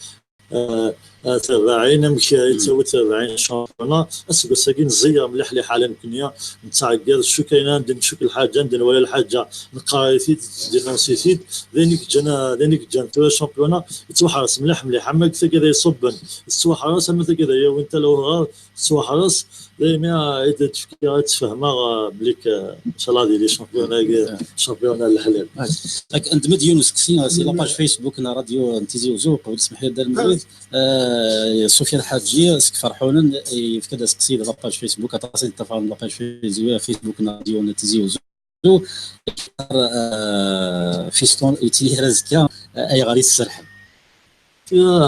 تابعين يتساوي تابعين شامبيونا اسكو ساكين زيا مليح لي حاله مكنيه نتاع شو كاينه ندير نشوف الحاجه ندير ولا الحاجه نقرايتي دير نسيتي ذينيك جانا شامبيونا يتوحرس مليح اما كذا يصب يتوحرس اما كذا وانت لو تسوحرس دائما تفهمها بليك ان شاء الله ديري شامبيونا الحلال. انت مد يونس كسينا سي لاباج فيسبوك نا راديو تيزي وزوق اسمح لي دار المريض سفيان الحاجي سك فرحونا في كذا سكسي لاباج فيسبوك اتصل تفاعل لاباج فيسبوك نا راديو تيزي وزوق فيستون ايتي رزكا اي غادي تسرح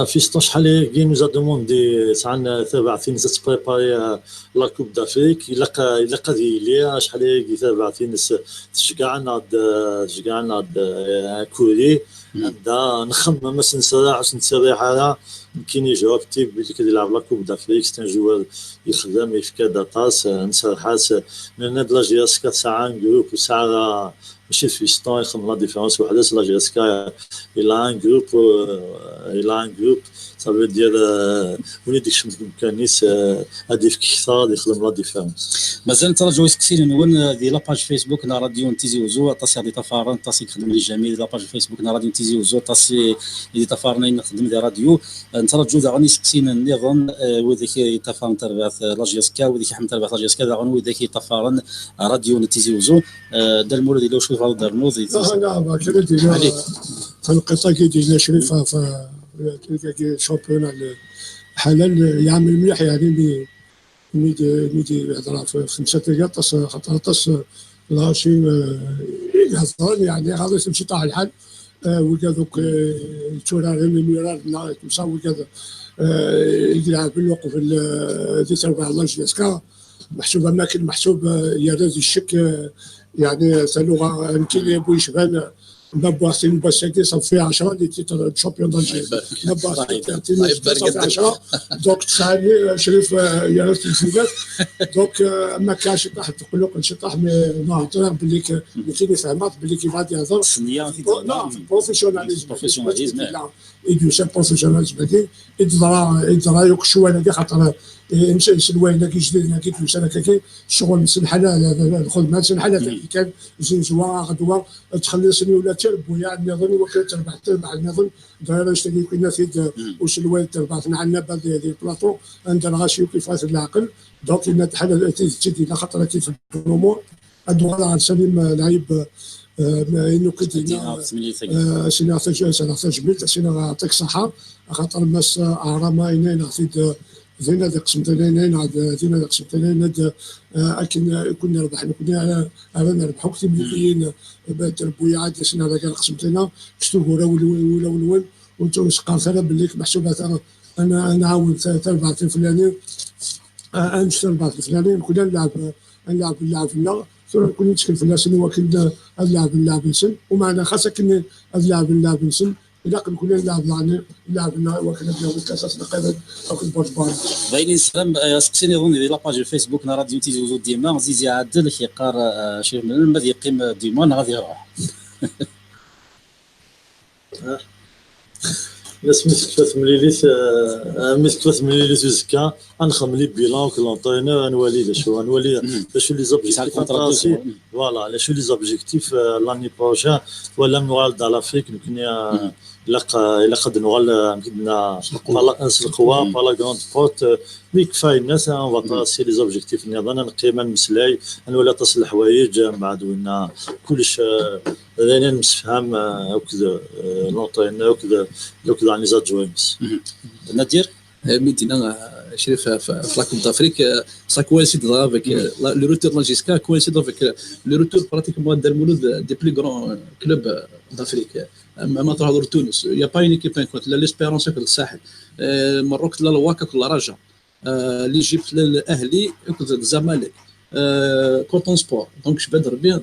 فيستون شحال كي نوزا دوموندي ساعنا تابعتين تبريباري لا كوب دافريك الا قضي ليا شحال كي تابعتين تشجعنا كوري دا نخمم نسرح على يمكن جاوبتي بلي كيلعب لا كوب دافريك سي ان جوار يخدم يفكا داطاس نسرحات لان لا جياسكا ساعه جروب وساعه ماشي فيستون يخدم لا ديفيرونس وحده لا جياسكا الى ان جروب صافي ديال وليدك شمت كانيس هدف كثار يخدم لا ديفيرونس. مازال ترجعوا سكسين نون دي لاباج فيسبوك نا راديو تيزي وزو تاسي دي تفارن تاسي يخدم لي جميل لاباج فيسبوك نا راديو تيزي وزو تاسي دي تفارن نخدم دي راديو نترجعوا داغني سكسين النظام وذاك يتفارن تربات لاجيسكا وذاك يحمل تربات لاجيسكا داغن وذاك يتفارن راديو تيزي وزو دا المولد اللي شوف هذا درنوز لا كذا القطه كيدير شريفه في شامبيون حلال يعمل مليح يعني ميدي يهضر في 5 دقائق خاطر لاشي يهضر يعني هذا تمشي طاح الحال وكذوك توراري ميرار تمساوي كذا يلعب بالوقف اللي تربع الله جلسكا محسوب اماكن محسوب يا رازي الشك يعني لغه يمكن يبو يشبان نباستين باسكي صافي 10 اللي تيتر شامبيون دالجيري نباستين صافي 10 دونك تسالني شريف يا راسي الفيدات دونك ما كانش طاح تقول لك طاح نهضر بلي كي فهمت بلي كي غادي يهضر لا بروفيسيوناليزم ايديوسيان بروفيسيوناليزم هذه يدرا يوك شويه هذه خاطر يمشي سلوينا كي جديد كي تمشي كي الشغل نسنحلها الخدمه نسنحلها كان زوا غدوه تخلصني ولا تربو يعني نظن وكيل تربح النظن دايره اشتكي كنا في وسلوي تربح عندنا بعض هذه البلاطو عندنا غاشي كيفاش العقل دونك ان تحل تجي خاطر في الامور الدوار عن سليم لعيب انه كنت سينا تجميل سينا يعطيك الصحه خاطر الناس اعرامها هنا عطيت زينا قسمتين زينا قسمتين لكن كنا ربحنا كنا نربحوا كثير مليون تربويا عاد سنا هذاك قسمتين شتو ولا وانتم قالت باللي محسوبات انا نعاون 4 فلانين نشتري 4 فلانين كنا نلعب في كنا نتشكل في الناس اللي هو كنا نلعب نسن ومعنا خاصه كنا نلعب نسن الا كنا نلعب وكنا نلعب الكاسات نقيبه او البورتبال باين سلام سقسيني ظن ديال لاباج الفيسبوك نا راديو تيزي وزود ديما زيزي عادل كيقار شي من المد يقيم ديما غادي يروح الناس مسكت مليليت وزكا نخمم لي بيلون كلونطينور نولي شو لي زوبجيكتيف فوالا شو لي زوبجيكتيف لاني بروجين ولا نوال دا لافريك كنا الا قد نوال يمكننا نسلقوا بالا كروند بورت مي كفايه الناس فاطاسي لي زوبجيكتيف نظن نقيم المسلاي ولا تصل الحوايج بعد ونا كلش لاني نسفهم وكذا لونطينور وكذا يعني زاد جويمس نادير ميدينا شريف في لاكوب دافريك سا كوينسيد افيك لو روتور لاجيسكا كوينسيد افيك لو روتور براتيكمون دار مولود دي بلي غران كلوب دافريك ما تهضر تونس يا با اون ايكيب كنت لا ليسبيرونس في الساحل مروك لا الواكا كل رجا ليجيبت الاهلي الزمالك كورتون سبور دونك شباب ربي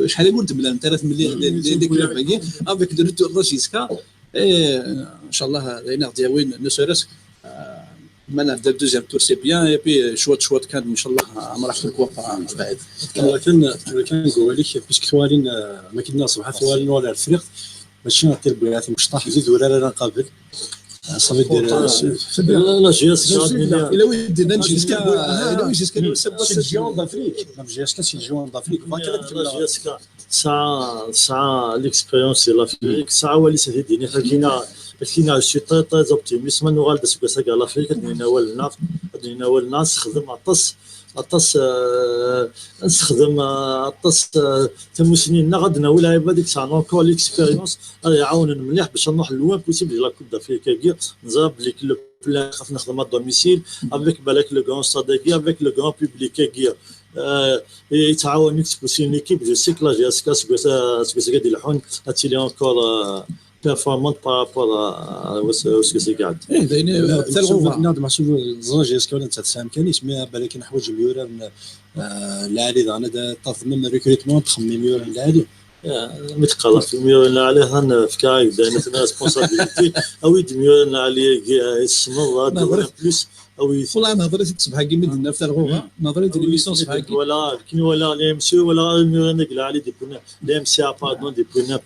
شحال قلت بلا 3 مليون دي كلوب هكي افيك لو روتور لاجيسكا ان شاء الله غينا دياوين نو سيرس ما نبدا دوزيام تور سي بيان اي بي شوط كان ان شاء الله ما راح تكون بعد كان نقول لك باسكو ثوالين ما كنا صباح ثوالين ولا الفريق ماشي نطير بيات مشطح زيد ولا لا نقابل صافي دير لا جياسكا الى ودينا جيسكا الى جيسكا C'est le géant d'Afrique. C'est le géant d'Afrique. جياسكا ساعة l'expérience de l'Afrique ساعة ولي سيدي ديني حكينا je suis très optimiste ما نغال دسكو ساكا l'Afrique دينا والناس خدم عطس نستخدم عطس تموسنين غادنا ولا عبادك ساعة نونكو ليكسبيريونس يعاوننا مليح باش نروح لوين بوسيبل لا كوب دافريك نزرب ليك لو بلان خاف نخدم ا دوميسيل افيك بالك لو غون ستاديكي افيك لو غون بوبليك يتعاون نكسبوسي ليكيب جو سيك لا جياسكا سكو قاعد يلحون هاتي انكور بيرفورمانت بارابور واسكو سي قاعد ناض محسوب زوج اسكو انت تسام كانيش مي بالك نحوج ميورا العالي انا تضمن ريكروتمون تخمم ميورا العالي متقرر في ميورا عليه هن في كاي داينا ريسبونسابيلتي او يدميورا عليه يسمر بلوس او والله نهضرت تصبح كيما درنا في الغوغا نهضرت ليميسيون صباح ولا كي ولا لي مسيو ولا ميورا نقلا عليه دي بونا لي ام سي باردون دي بونا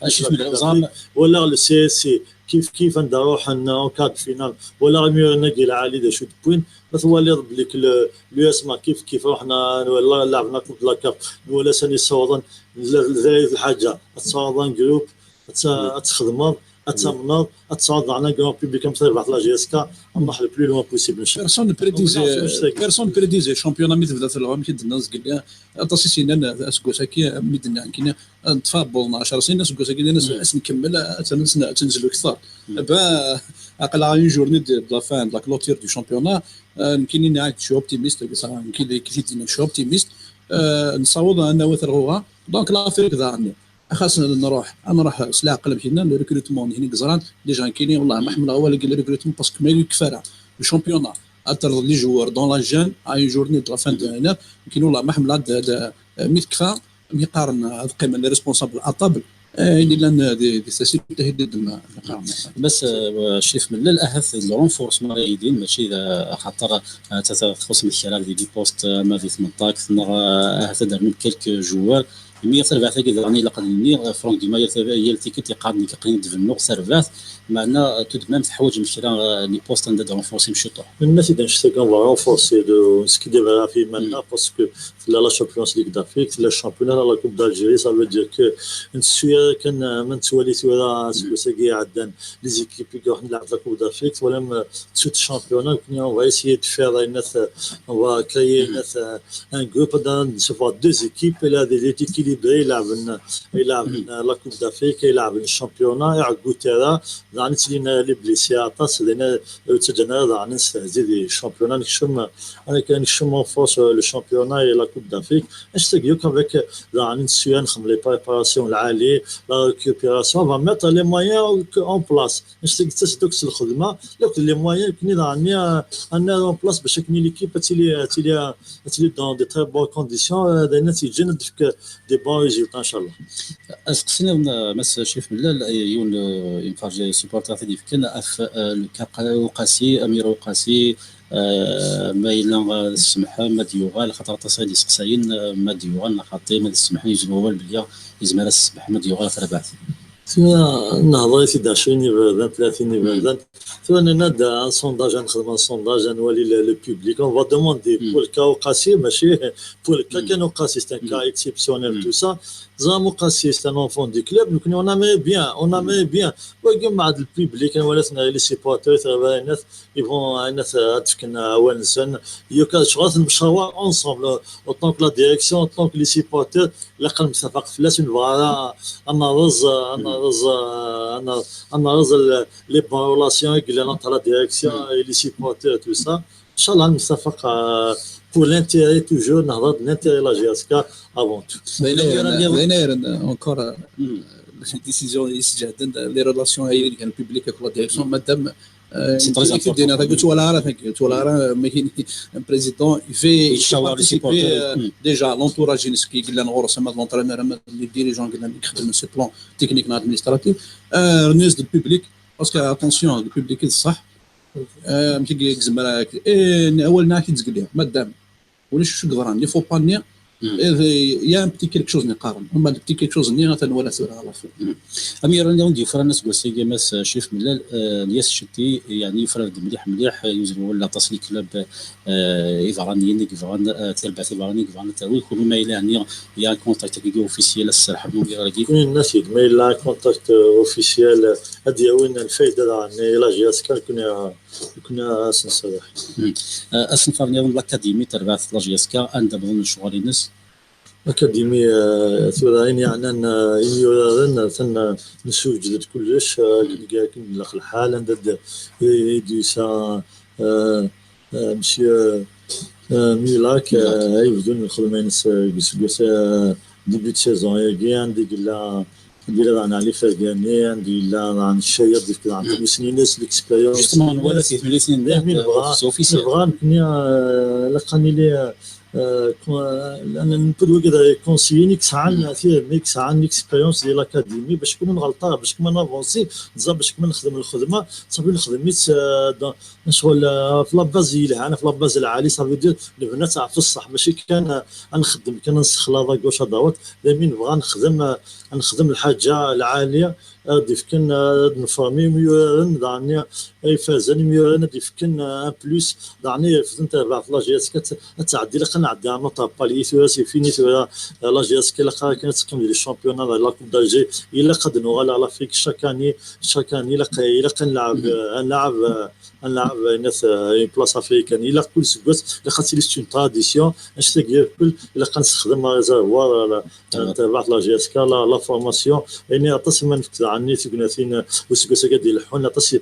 ولا لو سي سي كيف ندروح ان كاد فينال ولا ميورا نقلا عليه دا شوت بوين مثلا اللي يضرب لك لو اسما كيف رحنا ولا لعبنا كوب لا كاب ولا سني صوضن زي الحاجه تصوضن جروب تخدموا اتمنى اتصعد على كرون بوبليك مثل بعض لا جي اس كا نروح لو بلو لوان بوسيبل بيرسون بريديزي شامبيون ميد في العام كي الناس قال اساسينا اسكو ساكي ميدنا كاين نتفابل 10 سنين اسكو ساكي الناس نكمل تنزل اكثر با اقل اون جورني دو لا فان لا كلوتير دو شامبيون كاينين عاد شو اوبتيميست كاين كيتينا شو اوبتيميست نصوض انه وثرغوها دونك لافريك ذا خاصنا نروح سلاح قلب كينا لو ريكروتمون هنا قزران ديجا كاينين والله ما حمل اول قال ريكروتمون باسكو ما يكفرها الشامبيون اتر لي جوار دون لا جين اي جورني دو فان دو هنا كاين والله ما حمل هذا ميتكفا يقارن القيمه لي ريسبونسابل اطابل اللي لان دي ساسي تهدد بس شريف من الاهث الرونفورسمون رايدين ماشي اذا خاطر تخص من خلال دي بوست ما في 18 اهث دار من كلك جوار مي سيرفات كي دراني لقد ني فرونك ديما هي التيكيت يقعدني كقين دفنو سيرفات معنا تو دمام تحوج مشرا لي بوست ندير رونفورسي مشطو الناس اذا نشتي كون رونفورسي دو سكي ديفا في منا باسكو لا شامبيونز ليغ دافريك لا شامبيون لا كوب دالجيري سا فو دير كو نسويا كان من توليت ولا سكي عندنا لي زيكيب يروح نلعب لا كوب دافريك ولا تسوت الشامبيون كنا on va essayer de faire on va créer un groupe نشوفوا دو زيكيب لا دي équilibré يلعب لا كوب دافريك يلعب الشامبيون يعقو ترى يعني تلينا لي بليسياطاس لنا تجنا يعني نستهزئ الشامبيون نكشم انا كان نكشم فوس لو شامبيون لا كوب دافريك اشتاقيو كافيك يعني نسيان نخدم لي بريباراسيون العالي لا ريكوبيراسيون فا ميتر لي مويان اون بلاص نشتاق حتى دوك الخدمه لوك لي مويان كني يعني انا اون بلاص باش كني ليكيب تلي دون دي تري بون كونديسيون هذا النتيجه ندفك دي بون ريزولتا ان شاء الله اسقسينا مس شريف من يون ينفرج سيبورتر في كان اف وقاسي امير وقاسي مايلا السمح ما ديوغال خاطر تصايد سقساين ما ديوغال خاطي ما السمح يجنوا بالبليا يزمر السمح ما ديوغال تربعت نهضر في 20 30 ثم نادا ان سونداج نخدم ان سونداج نولي لو بوبليك اون فا دوموندي بور الكا قاسي ماشي بور الكا كانوا قاسي سي ان كا اكسيبسيونيل تو سا زعما قاسي سي ان اونفون دي كلوب نكون اون امي بيان وكم مع البوبليك ولاتنا لي سيبورتور تاع الناس يبغون الناس تفكنا وانسن يوكا شغل المشروع اونصومبل اوطونك لا ديريكسيون اوطونك لي سيبورتور لقى متفق فلاس فوالا انا رز لي بون ريلاسيون قلنا تاع لا ديريكسيون لي سيبورتور تو سا ان شاء الله نتفق pour l'intérêt toujours نهضر l'intérêt لا جي اس كا افون تو داير اونكور ديسيزيون يسجل لي ريلاسيون هي كان بوبليك كلا ديريكسيون مادام دينا قلت ولا ما كاين بريزيدون في يشاور سيبورتور ديجا لونتوراج نسكي قلنا نغرس ما لونترينور لي ديريجون قلنا نخدم سي بلان تكنيك ادمينستراتيف الناس البوبليك باسكو اتونسيون البوبليك صح متي كزمراك اول ناكي تزقليها مادام ولاش شو قدران لي فو با ني يا بتي كيلك شوز نقارن هما بتي كيلك شوز ني مثلا ولا سوره على امير اليوم دي فرنس غوسي ماس شريف ملال الياس شتي يعني فرد مليح يوزن ولا تصلي كلوب ايفرانيين كيفران تربع ايفراني كيفران تاوي كل ما الى يعني يا كونتاكت كي اوفيسيال السرح بنوغي كاين الناس ما لا كونتاكت اوفيسيال هادي وين الفايده يعني لا جياس كنا سنصرح اسنفرني الاكاديمي تربع لاجياسكا عند بظن شغل الناس اكاديمي ثورين يعني يورن ثنا نسوق جدد كلش كاين الاخ الحال عند يديسا مسيو ميلاك يبدون الخدمين بس ديبيت سيزون يجي عندي قلا ندير انا على فرقاني عندي لا عن الشيء ديك عن سنين ناس ليكسبيريونس جوستمون ولا 8 سنين اوفيسيال كنا لقاني لي لان نقدروا كذا كونسييني كسعان في ميكس عن اكسبيريونس ديال الاكاديمي باش كنا نغلطها باش كنا نافونسي باش كنا نخدم الخدمه صافي نخدم شغل في لاباز انا في لاباز العالي صافي دير البنات في الصح ماشي كان نخدم كان نسخ لا غوش دوت لمين بغا نخدم الحاجه العاليه ديف كان نفامي ميورن دعني اي فازني ميورن ديف كان ان بلوس دعني فهمت بعض لاجياس كتعدي لك نعدي نوطا بالي ثلاثي فيني لاجياس كلا كانت تقيم ديال الشامبيون لا كوب دالجي الا قد نوغال على فيك شاكاني الا نلعب ناس بلاص افريكان الا كل سكوت الا خاطر لي تراديسيون اشتي كل الا كنستخدم ريزرفوار تبع لاجياس لا فورماسيون يعني عطس من عني تكناتين وسكوسا ديال الحون عطس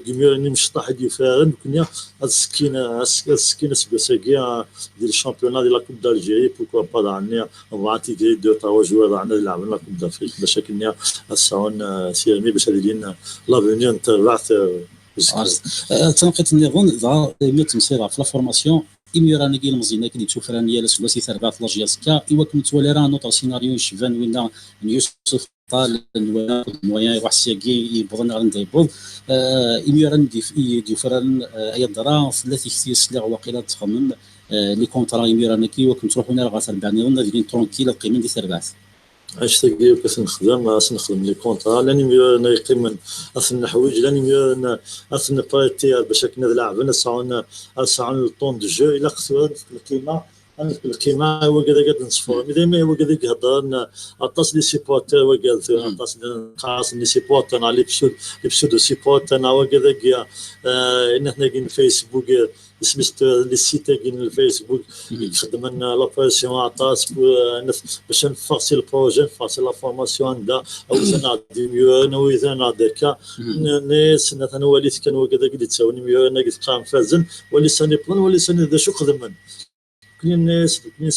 كيميرني مش طاح ديال فارن كنا السكينه سكوسا ديال الشامبيون ديال لا كوب دالجيري بوكو با عني وعطي دو تاوا جوار عندنا يلعبوا لا كوب دافريك باش كنا الساون سيرمي باش هادي لافونير نتبع تنقيت النظام ظهر تمسير في لا فورماسيون إميراني كي المزينة كي تشوفراني لا سواسي تربعت لاجياسكا إوا كنت ولا راه نوطا سيناريو يشفان وين يوسف طال المويان يروح سياكي يبغن غندي يبوظ إميران دي فران أي درا ثلاثي كثير سلاح واقيلا تخمم لي كونترا إميران كي وكنت تروحونا راه غتربعني غنا ديال ترونكيل القيمة دي تربعت عشت كي كنخدم لي كونطرا لاني ميو يقيم اصلا حوايج لاني اصلا باريتي باش كنا نلعب ساعون الطون دو جو الا خصو القيمه هو كذا نصفو ديما هو كذا يهضر عطاس لي سيبورتر وكذا عطاس خاص لي سيبورتر على لي بسودو سيبورتر هو كذا ان احنا كاين فيسبوك سميت لي سيت كاين الفيسبوك يخدم لنا لابريسيون عطاس باش نفرسي البروجي نفرسي لا فورماسيون عندها او نعدي ميو انا واذا نعديك ناس انا وليت كان وكذا قد تساوني ميو انا قلت قام فازن ولي ساني بلان ولي ساني ذا شو خدم كاين الناس كاين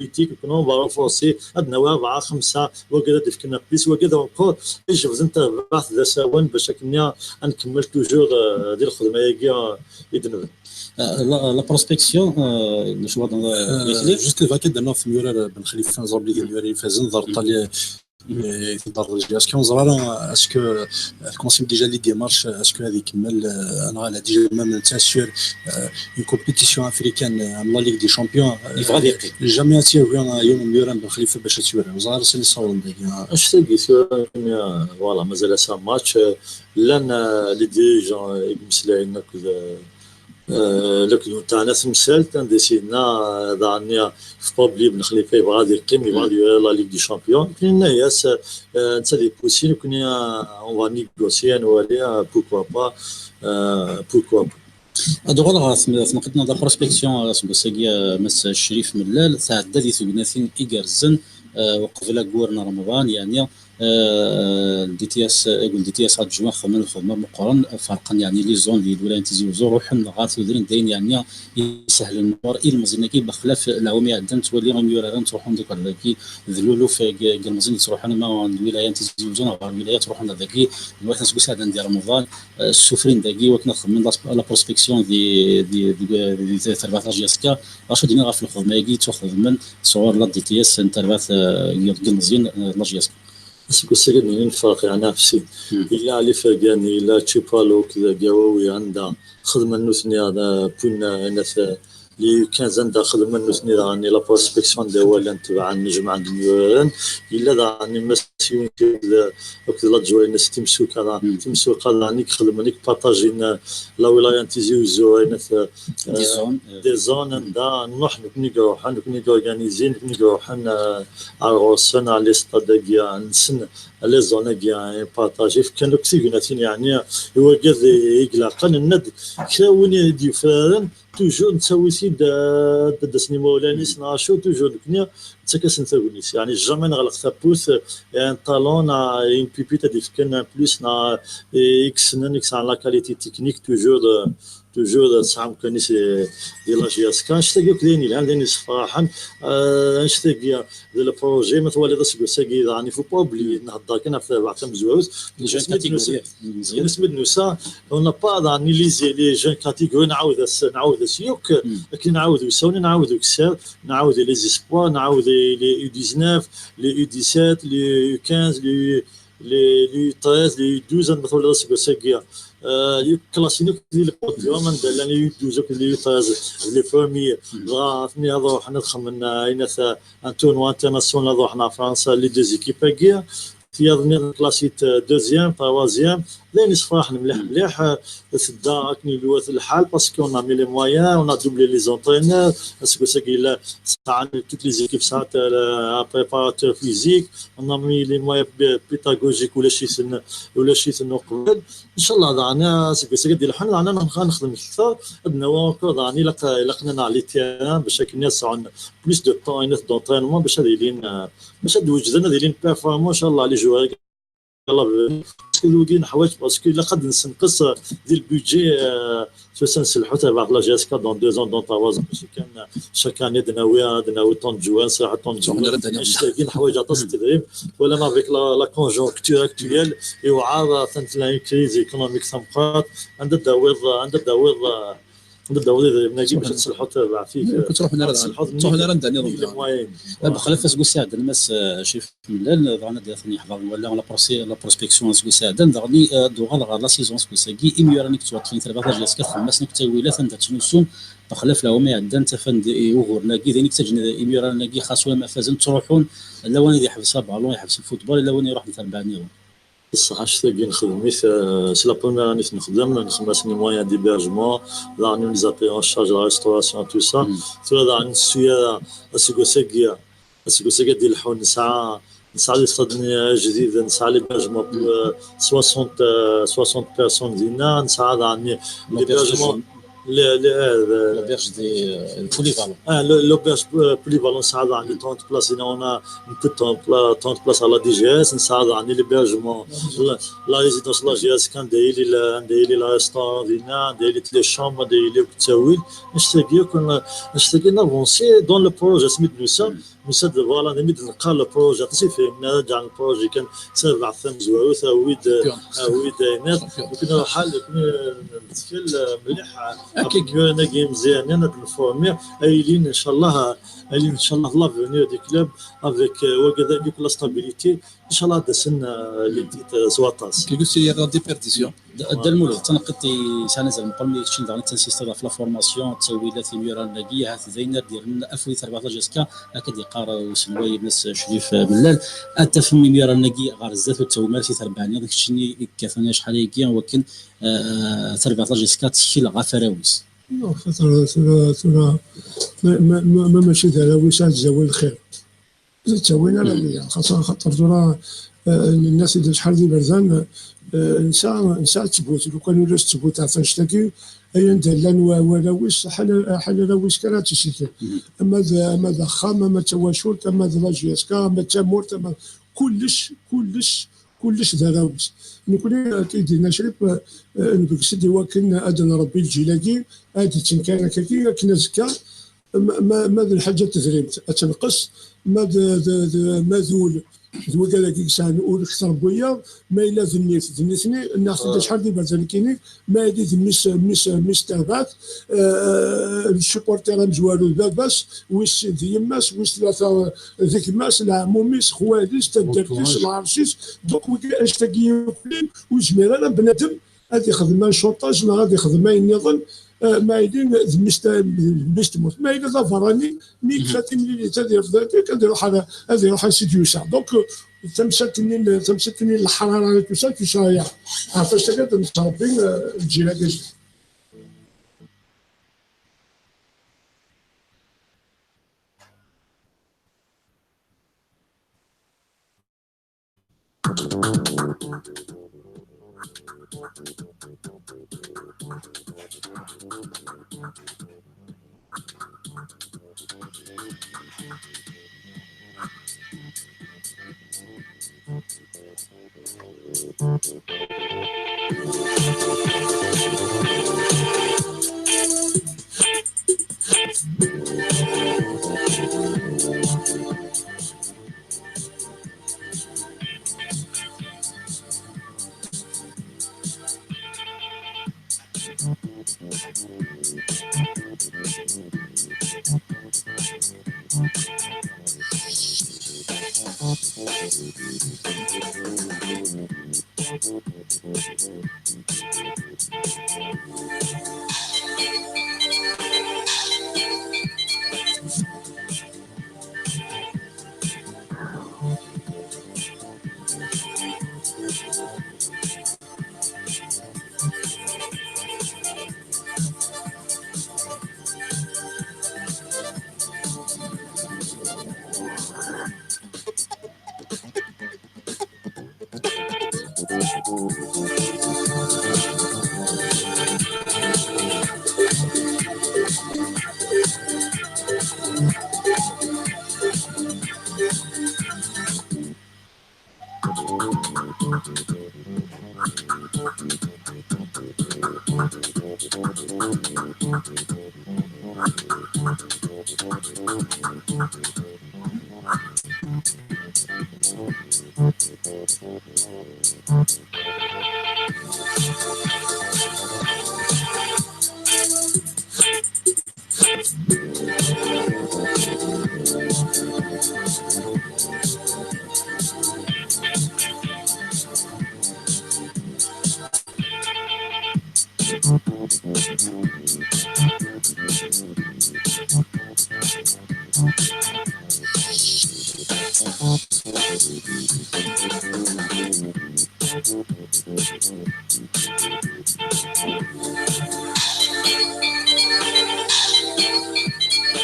بوليتيك كانوا بارفوسي عندنا 4 5 وكذا كنا بليس وكذا اونكور ايش انت بعث ذا ساون باش كنا نكمل توجور ديال الخدمه يدنب لا بروسبكسيون شو هذا جوست الفاكيد انه في ميورا بن خليفه زربلي ديال ميورا فازن ضرب طالي في دار الجهاز كون زرارا اسكو الكونسيم ديجا لي ديمارش اسكو هذه كمل انا على ديجا ميم تاسير اون كومبيتيسيون افريكان لا ليغ دي شامبيون يفغادي جامي تيوي يوم ميورا بن خليفه باش تسير زرار سي صون ديك اش تلقي فوالا مازال سا ماتش لان لي ديجون يمسلاين كذا لكن تاعنا مثال تنديسينا دانيا في بابلي بن خليفه يبغى يقيم يبغى لا ليغ دي شامبيون كاين ناس انت لي بوسين كنا اون فا نيغوسيان ولا بوكوا با دغول غاس نقدنا دا بروسبكسيون سبوسيغيا مس الشريف ملال تعدى دي سبناسين إيجارزن وقبل كورنا رمضان يعني دي تي اس يقول دي تي اس هاد الجمعه خدمنا الخدمه مقارن فرقا يعني لي زون ديال الولايات تيزي وحنا غاتودرين داين يعني يسهل النور المزينه كي بخلاف العوامي عندنا تولي غنيورا تروحون ديك هذاكي ذلولو في المزين تروح انا ما الولايات تيزي وزون الولايات تروحون هذاكي الوقت نسقس هذا ندير رمضان السفرين داكي وكنا خدمنا لا بروسبكسيون دي تربات لاجياسكا اش دينا غا في الخدمه كي تاخذ من صور لا دي تي اس تربات المزين لاجياسكا اسكو سيرين الفرق يعني نفسي الا علي فرقاني الا تشيبالو كذا قواوي عندها خدمه نوثني هذا بونا ناس لي كان زند خدمه نثني راني لا بروسبكسيون ديال تبع النجم عند اليوران الا راني مسيون وقت لا جوي الناس تمسوق راني خدمني بارطاجينا لا ولايه تيزي وزوينا دي زون دا نروح نروح اورغانيزي نروح على روسنا على استاد نسن لي زون كاع بارطاجي كانوا كثير يعني هو كذا يقلق الند كاوني دي فران توجور نسوي سيد دسني مولاني سناشو توجور كنيا تكاسن ثاونيس يعني جامي نغلق ثابوث يعني طالون اون بيبيتا دي كان بلوس نا اكس نكس على لا كاليتي تكنيك توجور سام كنيس ديال لا جي اس كان شتاقي كديني الان ديني صراحه نشتاقي ديال البروجي مثلا اللي داس ساقي يعني فو با اوبلي نهضر كان في بعض مزوز بالنسبه لنوسا اون با داني لي جون كاتيغوري نعاود سيوك لكن نعاودو سوني نعاودو كسار نعاودو لي زيسبوار نعاودو لي يو 19 لي يو 17 لي يو 15 لي 13 لي 12 مثلا داس ساقي كلاسينو ديال البوديوم ندير لي يو 12 لي يو 13 لي فامي رافني هذا حنا دخلنا ايناث ان تورنوا انترناسيونال روحنا فرنسا لي دو زيكيب كاع في هذا كلاسيت دوزيام تروازيام لين صفاح مليح سدا كني لوات الحال باسكو اون مي لي مويان اون دوبلي لي زونترينور باسكو ساكي لا ساعه توت لي زيكيب ساعه بريباراتور فيزيك اون مي لي مويان بيداغوجيك ولا شي سن قبل ان شاء الله دعنا ساكي ديال الحل انا نخدم اكثر عندنا وكر دعني لقنا على التيران باش الناس عندنا بليس دو طون ناس دونترينمون باش وجدنا دايرين بيرفورمون ان شاء الله لي جوار يلا كاين حوايج باسكو الا قد نقص ديال البيدجي سنسلحو تبع لا جي اس كا دون 2 دون 3 باش كان شاك اني دناوي طون جوان صراحه طون جوان كاين حوايج تاع التدريب ولا ما افيك لا كونجونكتور اكتويل يوعى ثاني كريز ايكونوميك سامبرات عند الدوير نجي باش تصلحوا تبع فيك كتروح هنا نداني بخلاف اسكو ساعد الماس شيف ملال ضعنا ديال يحضر ولا لا بروسبكسيون اسكو ساعد ضغني دوغال لا سيزون اسكو ساكي اميرانيك توطفين تربا جاس كخمس نك تاويلات انت تنسون بخلاف لو ما عندنا انت فند يوغور ناكي ذيك تجن اميرانيك خاصو ما فازن تروحون لا وين يحبس بالون يحبس الفوتبول لا وين يروح مثلا بانيو الصراحه شتاقي نخدم سي لا بروميير اني نخدم سني موان ديبيرجمون لا ني زابي اون شارج لا ريستوراسيون تو سا تو نسويا اسكو ساكي ديال الحون نسعى لي جديد نسعى لي بيرجمون 60 بيرسون ديالنا نسعى داني ليبيرجمون l'auberge des polyvalents. L'auberge polyvalent, ça a 30 places. On a 30 places à la DGS, ça a l'hébergement, la résidence, la GS, quand il y a le restaurant, il y a les chambres, il y a les avancer dans le projet. Nous sommes voilà, le projet. C'est fait, dans le projet, كان 7 زواوي ثاويد ناس وكنا حال في مليح كيكنا جيم مزيان انا الفورمي ايلين ان شاء الله لا فينير دي كلوب افيك وكذلك لا ستابيليتي ان شاء الله دسنا ليديت سواطاس كي قلت لي لا ديبيرتيسيون المولود تنقطي سنه مقلمي كشي دغني تنسيستر في لا فورماسيون تسويلات ميران لاكي هات زينر ديال 2014 جاسكا هكا يقرا وسنوي الناس شريف ملال انت في ميران لاكي غرزات وتسومال في 40 داك الشيء كيفاش شحال هيك ولكن 14 جاسكا تشكيل غفراويس فترة ما ماشي دراويش تزاول الخير تزاوينا لا خاصة خاطر الناس اللي شحال ديال برزان نساء تثبت لو كان ولاش تثبت تاع تشتكي اي ندلان وراويش حال راويش كانت تشتكي اما ضخام اما تواشورت اما لاجياسكا اما تامورت اما كلش دراويش نكون تيدينا شريف نبكسدي وكن ادنا ربي الجيلاكي هادي تنكان كي كنا زكا ما الحاجه تزريمت تنقص ما ذول ذوكا كيسان اكثر بويا ما الا ذنيتني الناس شحال ديال برزانكيني ما هادي مش تابات السوبورتير مزوالو باباس ويس ديماس ويس ثلاثه ذيك ماس العموميس خواليس تدرتيس العرشيس دوك اشتاقي وجميل انا بنادم هادي خدمه شوطاج ما غادي خدمه النظام ما يدين مستموت ما إذا ظفرني نيك فاتي ملي تدير كنديروا حاجه هذه روح سيتيوشن دونك تمسكني الحراره تو سا عرفت كده نصرفين الجيران.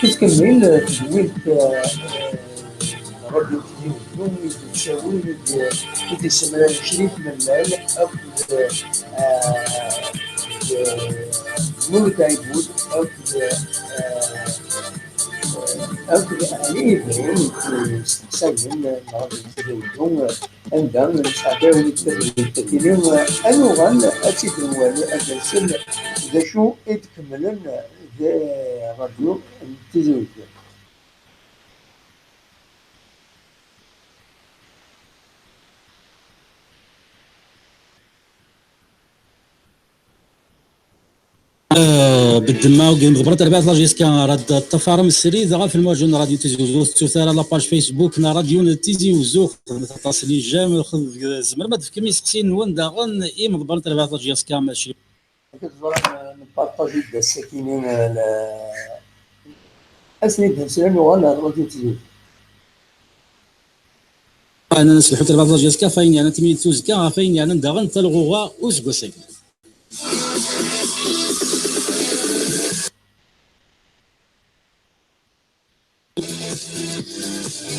كتكمل تدوين راديو اليوم تساوي يتسمى 20 ملال أخذ نور تايبود أخذ عليه بين سجن راديو اليوم عندهم نستعداو للتكليم أنوغان أتيت الوالي أجلسل ذا شو يتكملن راديو التلفزيون. بالدماء وقيم غبرت ربعت لاجيس كان راد التفارم السري ذا في المواجهه راديو تيزي وزو تثار لاباج فيسبوك نا راديو تيزي وزو تصلي جام خذ زمر في كميس كسين وين داغن اي مغبرت ربعت لاجيس كان ماشي نبارطاجي الساكنين اسند نسلم ولا راديو تيزي انا نسلحو ربعت لاجيس كان فاين يعني تمي توزكا فاين يعني داغن تلغوها وسكوسك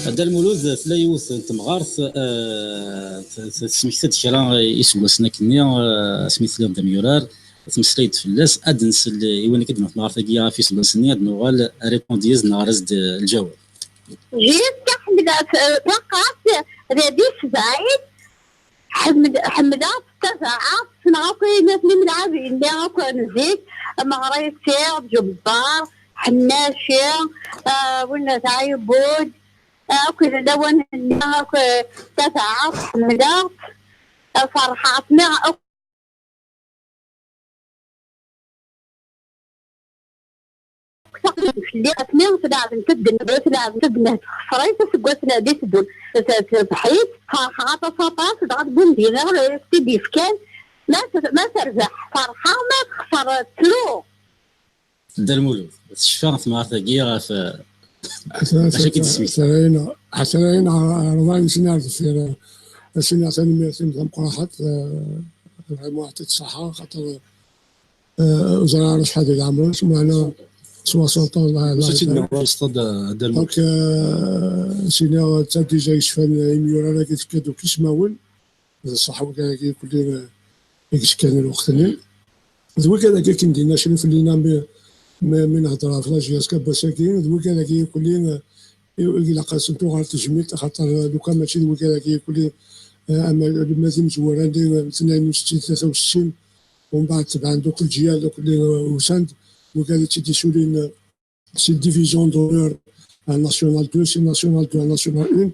هذا المولود في لايوث تمغارث سميتها شرا يسوسنا كنيا سميت لهم دميورار تمسليت فلاس ادنس ايوان كدنا في نهار ثقيا في سلسني نوغال ريبونديز نهارز الجواب جيت تحمد فقط ريديس زايد حمدات تسعات سنعطي ناس من العابين اللي عاكو نزيد مغري سير جبار حناشي ونا تعيبود كل دون هناك تسعات حمدات فرحاتنا اللي أثنين تلعب تبدأ نبرة تلعب تبدأ خسرين تسقوسنا دي تدون تحيط فرحات صوتات تضغط بندينا ولا يكتب يفكان ما ترزح فرحة ما تخسر تلو دا المولود شفا ثمار تاكي في حسنين رضاين سنة في سنة ثانية قراحات معهد الصحة خاطر وزراء شحال ديال العمر معنا 60 الله سيدنا الاستاذ دار دونك سينا تا ديجا يشفان يميور انا كيتكادو كيسماول الصحة وكان كل كان الوقت اللي ذوك هذاك كندينا شنو في اللينا من هضره في لاجياس كباساكين ذوك هذاك كل إلا قاسمتو غير تجميل خاطر دوكا ماشي ذوك هذاك كل اما المازال مزوران دايما 62 63 ومن بعد تبع دوك الجيال دوك اللي وساند وكان تيدي سولين سي ديفيزيون دونور ناسيونال 2 سي ناسيونال 2 ناسيونال 1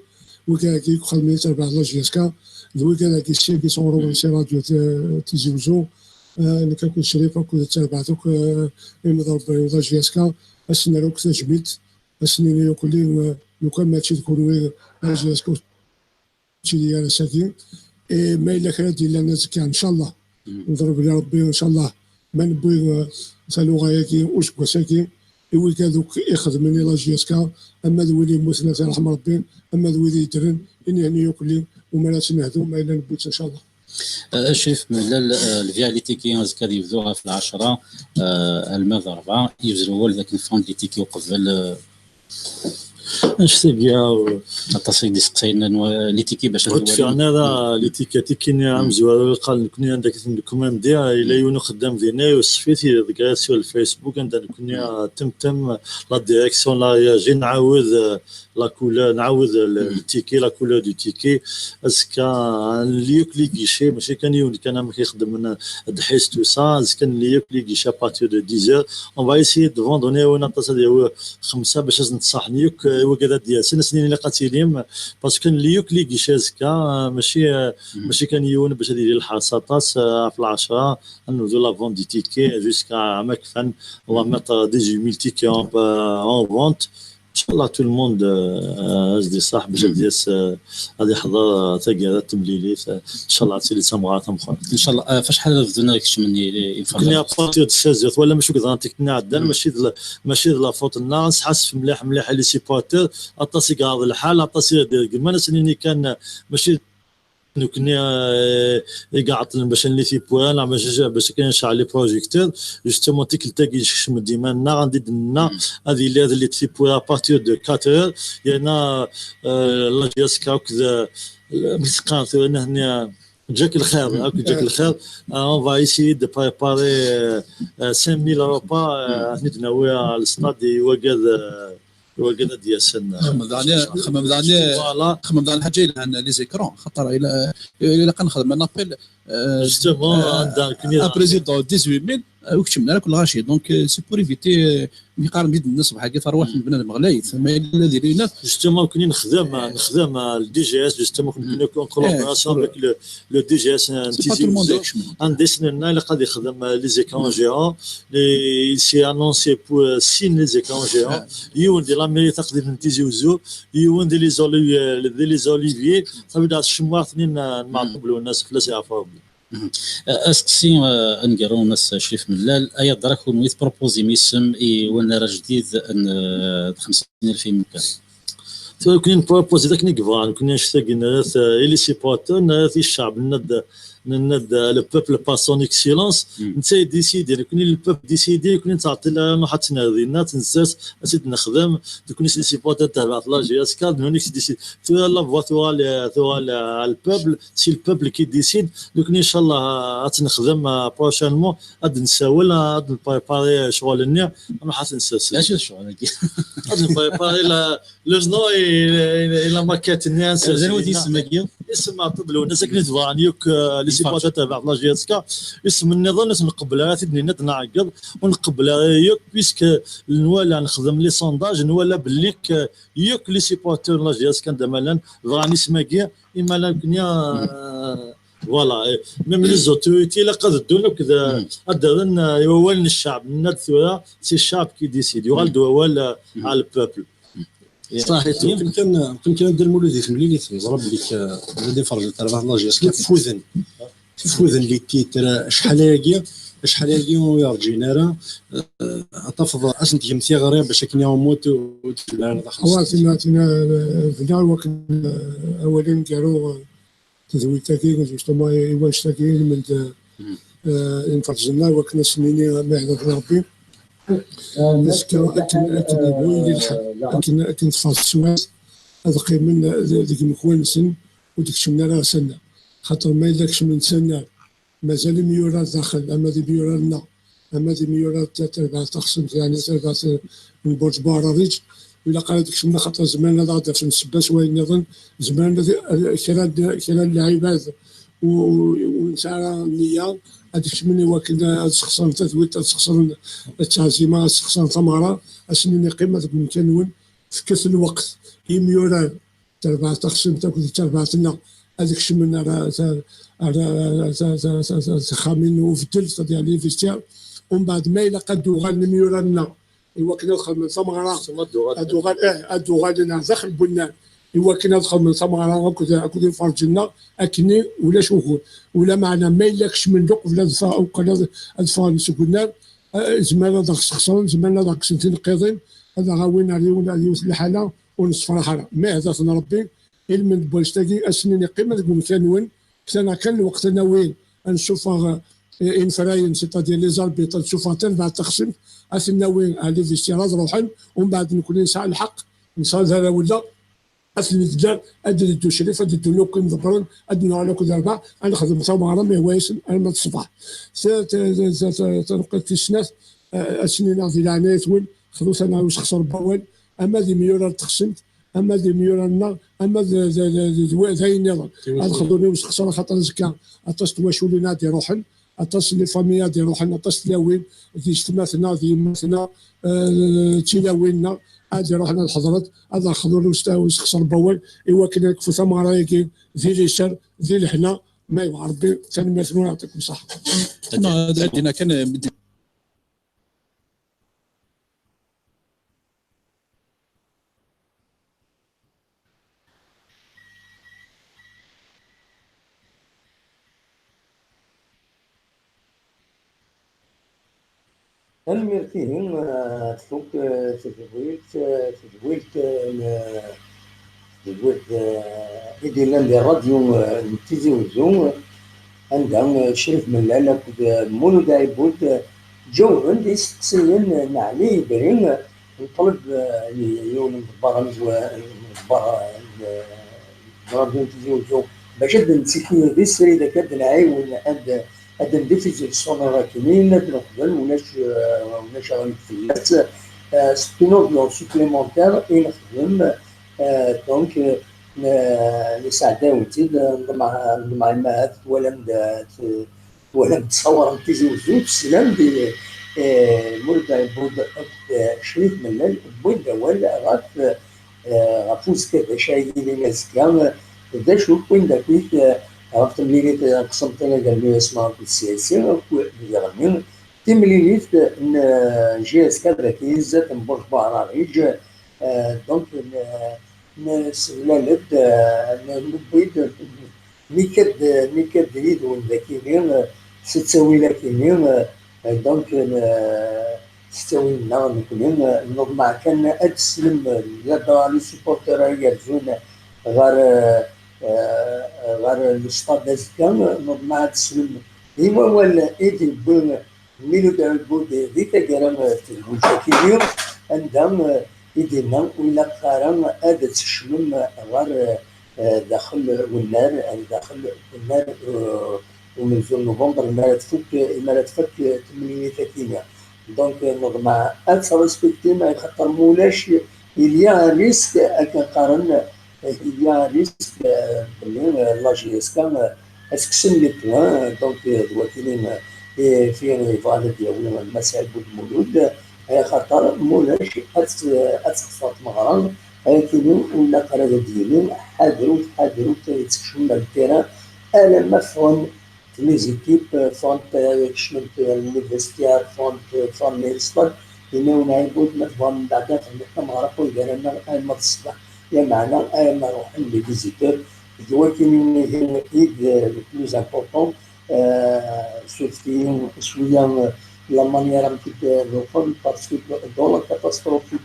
وكان كيدخل من تبع لاجياسكا ذوك هذاك الشيء كي صوروا من سي راديو تيزي وزو اللي كنكون شريفه كنت تابع دوك المضرب لاجياسكا اسنا لو كنت جبت اسنين كلهم لو كان ماشي تكونوا لاجياسكا تشي انا ساكن ما الا كان ديال الناس كان ان شاء الله نضرب يا ربي ان شاء الله ما نبغي سالو غايكي واش بكاساكي وي كذوك يخدمني لاجياسكا اما ذولي مثلث رحم ربي اما ذولي يدرن يعني ياكل وما لا نهدو ما الا نبوت ان شاء الله. شريف من الفياليتي كي غادي يبدوها في 10 المضربه يوزروا هو ذاك الفون اللي تيكي وقبل اش تيجا التصيد سقسينا اللي تيكي باش فعلا هذا اللي تيكاتي كاين عام زوار قال كنا عندك الكوماند الى يونو خدام دينا وصفيتي ذكرات في الفيسبوك عندنا كنا تم لا ديريكسيون لا جي نعاود لا كولور نعاود التيكي لا كولور دو تيكي اسكا ليوك لي كيشي ماشي كان يوني كان ما كيخدم من دحيس تو سا كان ليوك لي كيشي باتير دو 10 اون فا ايسيي دو فوندوني وانا تصدي 5 باش نتصح نيوك وكذا ديال سنين اللي قاتلين باسكو كان ليوك لي كيشي اسكا ماشي كان يون باش يدير الحصاطات في 10 نوزو لا فون دي تيكي جوسكا ماكفان و ميتر 18000 تيكي اون فونت ان شاء الله تو الموند ازدي صح باش ديس غادي يحضر تاكي تمليلي ان شاء الله تسيلي سامغات مخون ان شاء الله فشحال بدنا لك مني كنا بارتير 16 ولا ماشي كذا كنا عندنا ماشي لا فوت الناس حاسس مليح لي سيبورتور اطاسي كاع الحال اطاسي كما سنيني كان ماشي كنا قاعد باش نلي بوان باش كاين شعل لي بروجيكتور جوستومون تيك التاكي شم ديما لنا غندي لنا هذه اللي تفي بوان بارتير دو 4 يانا لا جياسكا وكذا مسقات هنا جاك الخير جاك الخير اون فا ايسي دو بريباري 5000 روبا نتناوي على الاستاد وكذا ديال السن خمم دان حاجه عن لي زيكرون خاطر الى كنخدم نابيل جوستومون عندنا بريزيدون 18000 وكتمنا كل غاشي دونك سي بور ايفيتي يقارن بيد الناس بحال كيف روح من بنادم غلايث ما الذي لينا جوستومون كنا نخدم الدي جي اس جوستومون كنا كونترولاسيون افيك لو دي جي اس عندنا اللي قاعد يخدم لي زيكرون جيون لي سي انونسي بور سين لي زيكرون جيون يون دي لا ميري تقدر نتيجي وزو يون دي لي زوليفي صافي داك الشموع اثنين نعطبلو الناس فلاس يعرفوا اسكسي انقروا ناس شريف ملال ايا دراك ونويت بروبوزي ميسم وانا راه جديد 50000 مكان كنا بروبوزي ذاك نيكفان كنا نشتاقين لي سيبورتور ناس الشعب ناد لو بوبل باسون اكسيلونس نتا ديسيدي كنا البوبل ديسيدي كنا تعطي لنا حتى نادينا تنساس اسيد نخدم كنا لي سيبورتور تاع لا جي اس كاد هونيك ديسيد تو لا فواتوال البوبل سي البوبل كي ديسيد كنا ان شاء الله نخدم بروشينمون غادي نساول غادي نبريباري شغلنا ما حتنساس اش الشغل غادي نبريباري لو جنو الى ماكيت الناس زين اسم طبلو الناس كنت فانيوك لي سيبورتور تاع لا جي اس كا اسم النظام ناس نقبلها تدني نعقب ونقبلها يوك بيسك نوالا نخدم لي سونداج نوالا بليك يوك لي سيبورتور لا جي اس كا دمالا فاني سماكيا اما لا كنيا فوالا ميم لي زوتوريتي لا قادوا كذا ادرن يوال الشعب الناد ثورة سي الشعب كي ديسيدي وغالدو يوال على البوبل صحيح يمكن ندير مولودي في مليلي ضرب لك غادي نفرج تاع لا جي اس فوذن اللي تيتر شحال هاكيا شحال اليوم يا رجينا اتفضل اسنت يمثي غريب باش كنا موت خواتنا فينا وقت اولا كانوا تزويد تاكيد جوستومون واش تاكيد من انفرجنا وكنا سنيني ما يعرف ربي بس اكن بوين الحق اكن تفاص السواس هذا قيم من ذيك المكوانسن وديك شمنا راسنا خاطر ما يدكش من سنة مازال ميورات داخل اما ذي ميوراتنا اما ذي ميورات تاع تقسم يعني تاع من برج باراريج ولا قالت شمنا خاطر زمان هذا غادا في السباس وين نظن زمان كرا اللاعبات ونسعى النية هذيك مني وكنا خصنا تثويت خصنا التعزيمة خصنا ثمرة أسنين قيمة من كانون في كثر الوقت يميوران تربع تقسم تاكل تربعتنا هذيك شمنا خامين وفتل يعني في الشارع ومن بعد ما إلا قدو غال ميوراننا إوا كنا ندخل من ثمرة أدو غال داخل بنان إوا كنا ندخل من ثمرة أكون فرجنا أكني ولا شوفون ولا معنا ما يلاكش من دوق ولا دفاع ولا دفاع نسكنار زمان هذا خصنا زمان هذا سنتين قيضين هذا غاوين عليه الحالة ونصفر حالة ما هذا ربي علم بولشتاكي أسنين قيمة تقول كان وين كان وقتنا وين نشوفها انفراين سيتادير لي زاربيط نشوفها تنفع تقسم أسنين وين على في استيراد روحا ومن بعد نكون نسعى الحق نسعى هذا ولا أسنين تدار أدري دو شريف أدري دو لوكن ضبرن أدري على كل أربعة أنا خدم ثمرة ما هوايش أنا ما تصبح تنقل في السنة أسنين في العناية وين خلوص أنا واش خسر بوال أما ذي ميورا تقسمت اما ذي ميورا النار اما ذي النظام هذا خذوني واش خسر خاطر زكا اتصل واشولي نادي روحن اتصل لي فاميا دي روحن اتصل لاوين ذي اجتماعنا ذي مثنا تيلاويننا هذه روحنا الحضرات هذا خذوني واش خسر بوال ايوا كنا نكفوا ثمره ياكي ذي اليسار ذي الحنا ما يبغى ربي ثاني مثلا يعطيكم الصحه. عندنا كان الميرتين تفوق تدويت إدينا للراديو تيزي وزون عندها شريف من العلاق مولو دايبوت جو عندي سقسيين نعلي برين نطلب يوم البرامج الراديو تيزي وزون باش نسيكي ذي سريدة كاد نعاون هذا نديفيزي الصونورا كاينين نخدم وناش غادي نتفلت ستونوفيون سوبليمونتير اي نخدم دونك نساعداوتي نضم المهات ولا نتصور نتيجي وزوج سلام دي مولد بود شريف من بود ولا غافوز كذا شاي اللي ماسكه ذا شو وين داكويت عرفت مليليت قسمت انا قال لي اسمها في السياسي يغني تمليليت جي اس كذا كيز تنبرج بعراريج دونك نسلالت نبيد نكد دريد ونداكينين ستساوي لكينين دونك ستساوي لنا نكونين نضمع كان اتسلم لا لي سوبورتر يرجون غير الاستاد دازكان نضمع تسلم ديما ولا ايدي بون ميلو تاع بود ذيك كرام المشاكلين عندهم يدينا ولا قارن هذا تشمم غير داخل والنار داخل النار ومن نوفمبر ما تفك 8 كيلو دونك نضمع اترسبكتي ما يخطر مولاش إليا ريسك كنقارن إليا ريسك بلي لا جي اس كان اسكسن لي بوان دونك دلوقتي في فالي ديالنا المسائل المولود خاطر مولاش اتخفض مغرب كيلو ولا قرابه ديالو حاضروا تكشفوا من التيران انا ما فون لي زيكيب فون كشمت الانفستيار فون لي ستاد هنا ونعيبوا ما تبغى من بعد في المغرب ويدير لنا ما تصبح يا معنا انا نروح لي فيزيتور دلوقتي من ايد لو بلوز امبورطون سوفتين شويه لا مانيير كي نوصل باسكو دون لا كاتاستروف كي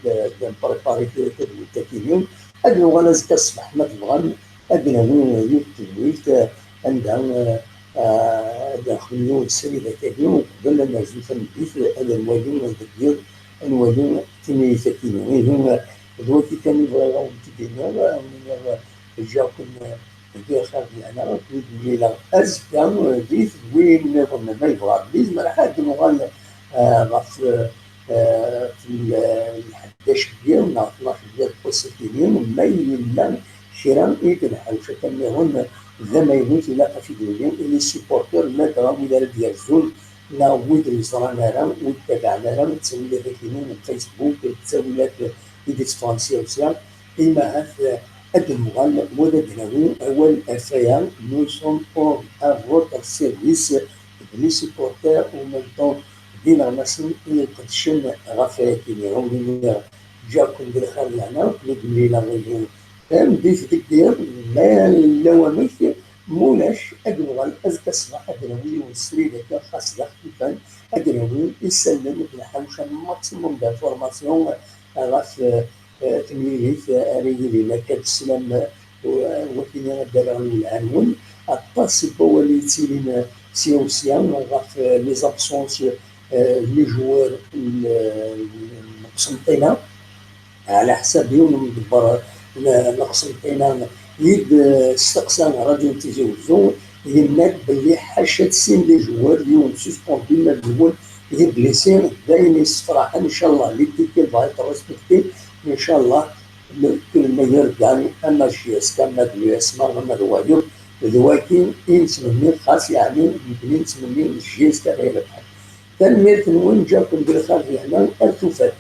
بريباري التكييم هاد اللغه لازم تصبح ما تبغى ادنا وين يوتيوب عندها داخلين السيده كيفيو قبل ما نزيد نبيت هذا الوالد الكبير الوالد تيني تكييم هما دلوقتي كان يبغى الدنيا من جاكم داخل انا الليله ازكى ديت وين نظن ما يبغى بليز ما حد مغال في 11 ديال 12 ديال البوسيتيين ما يلا شيران يتنحوش كان هون زمايلين تلاقى في دولين اللي سيبورتور لا دراهم ولا ديالزول لا ويد الزرانا راه ويتابعنا راه تسوي لك كيما فيسبوك تسوي لك دي فرنسيه وسيا إما هذا المغال مددناوي أول أفيان nous sommes à votre service les supporters ou même temps دينا ناسين يقدشن غفاكين هم جاكم بالخير لهنا نبني لا غير فهم ديك ديال ما لواميك مولاش أدنوال أزكى صباح أدنوي والسري لك خاص داخل أدنوي يسلم الحوشة ماكسيموم دانفورماسيون غاف تميليت ريلي لا كتسلم وكينا دابا العنون الطاسب هو اللي تيلين سيوسيان غاف لي زابسونس لي جوار مقسمطينا على حسابهم مدبر مقسمطينا يد استقسام راديو تيزوزو يمات باللي حاشا سين لي جوار اليوم سوسبوندي ما الجوال يد بليسين داين يصفراح ان شاء الله اللي تيكل باغي ترسبكتي ان شاء الله كل ما يرجع اما الجياس كما الياس ما الواجب الواكين ينتمني خاص يعني يمكن ينتمني الجياس كغير بحال تنمير وين جاكم بالخير هنا ارتفات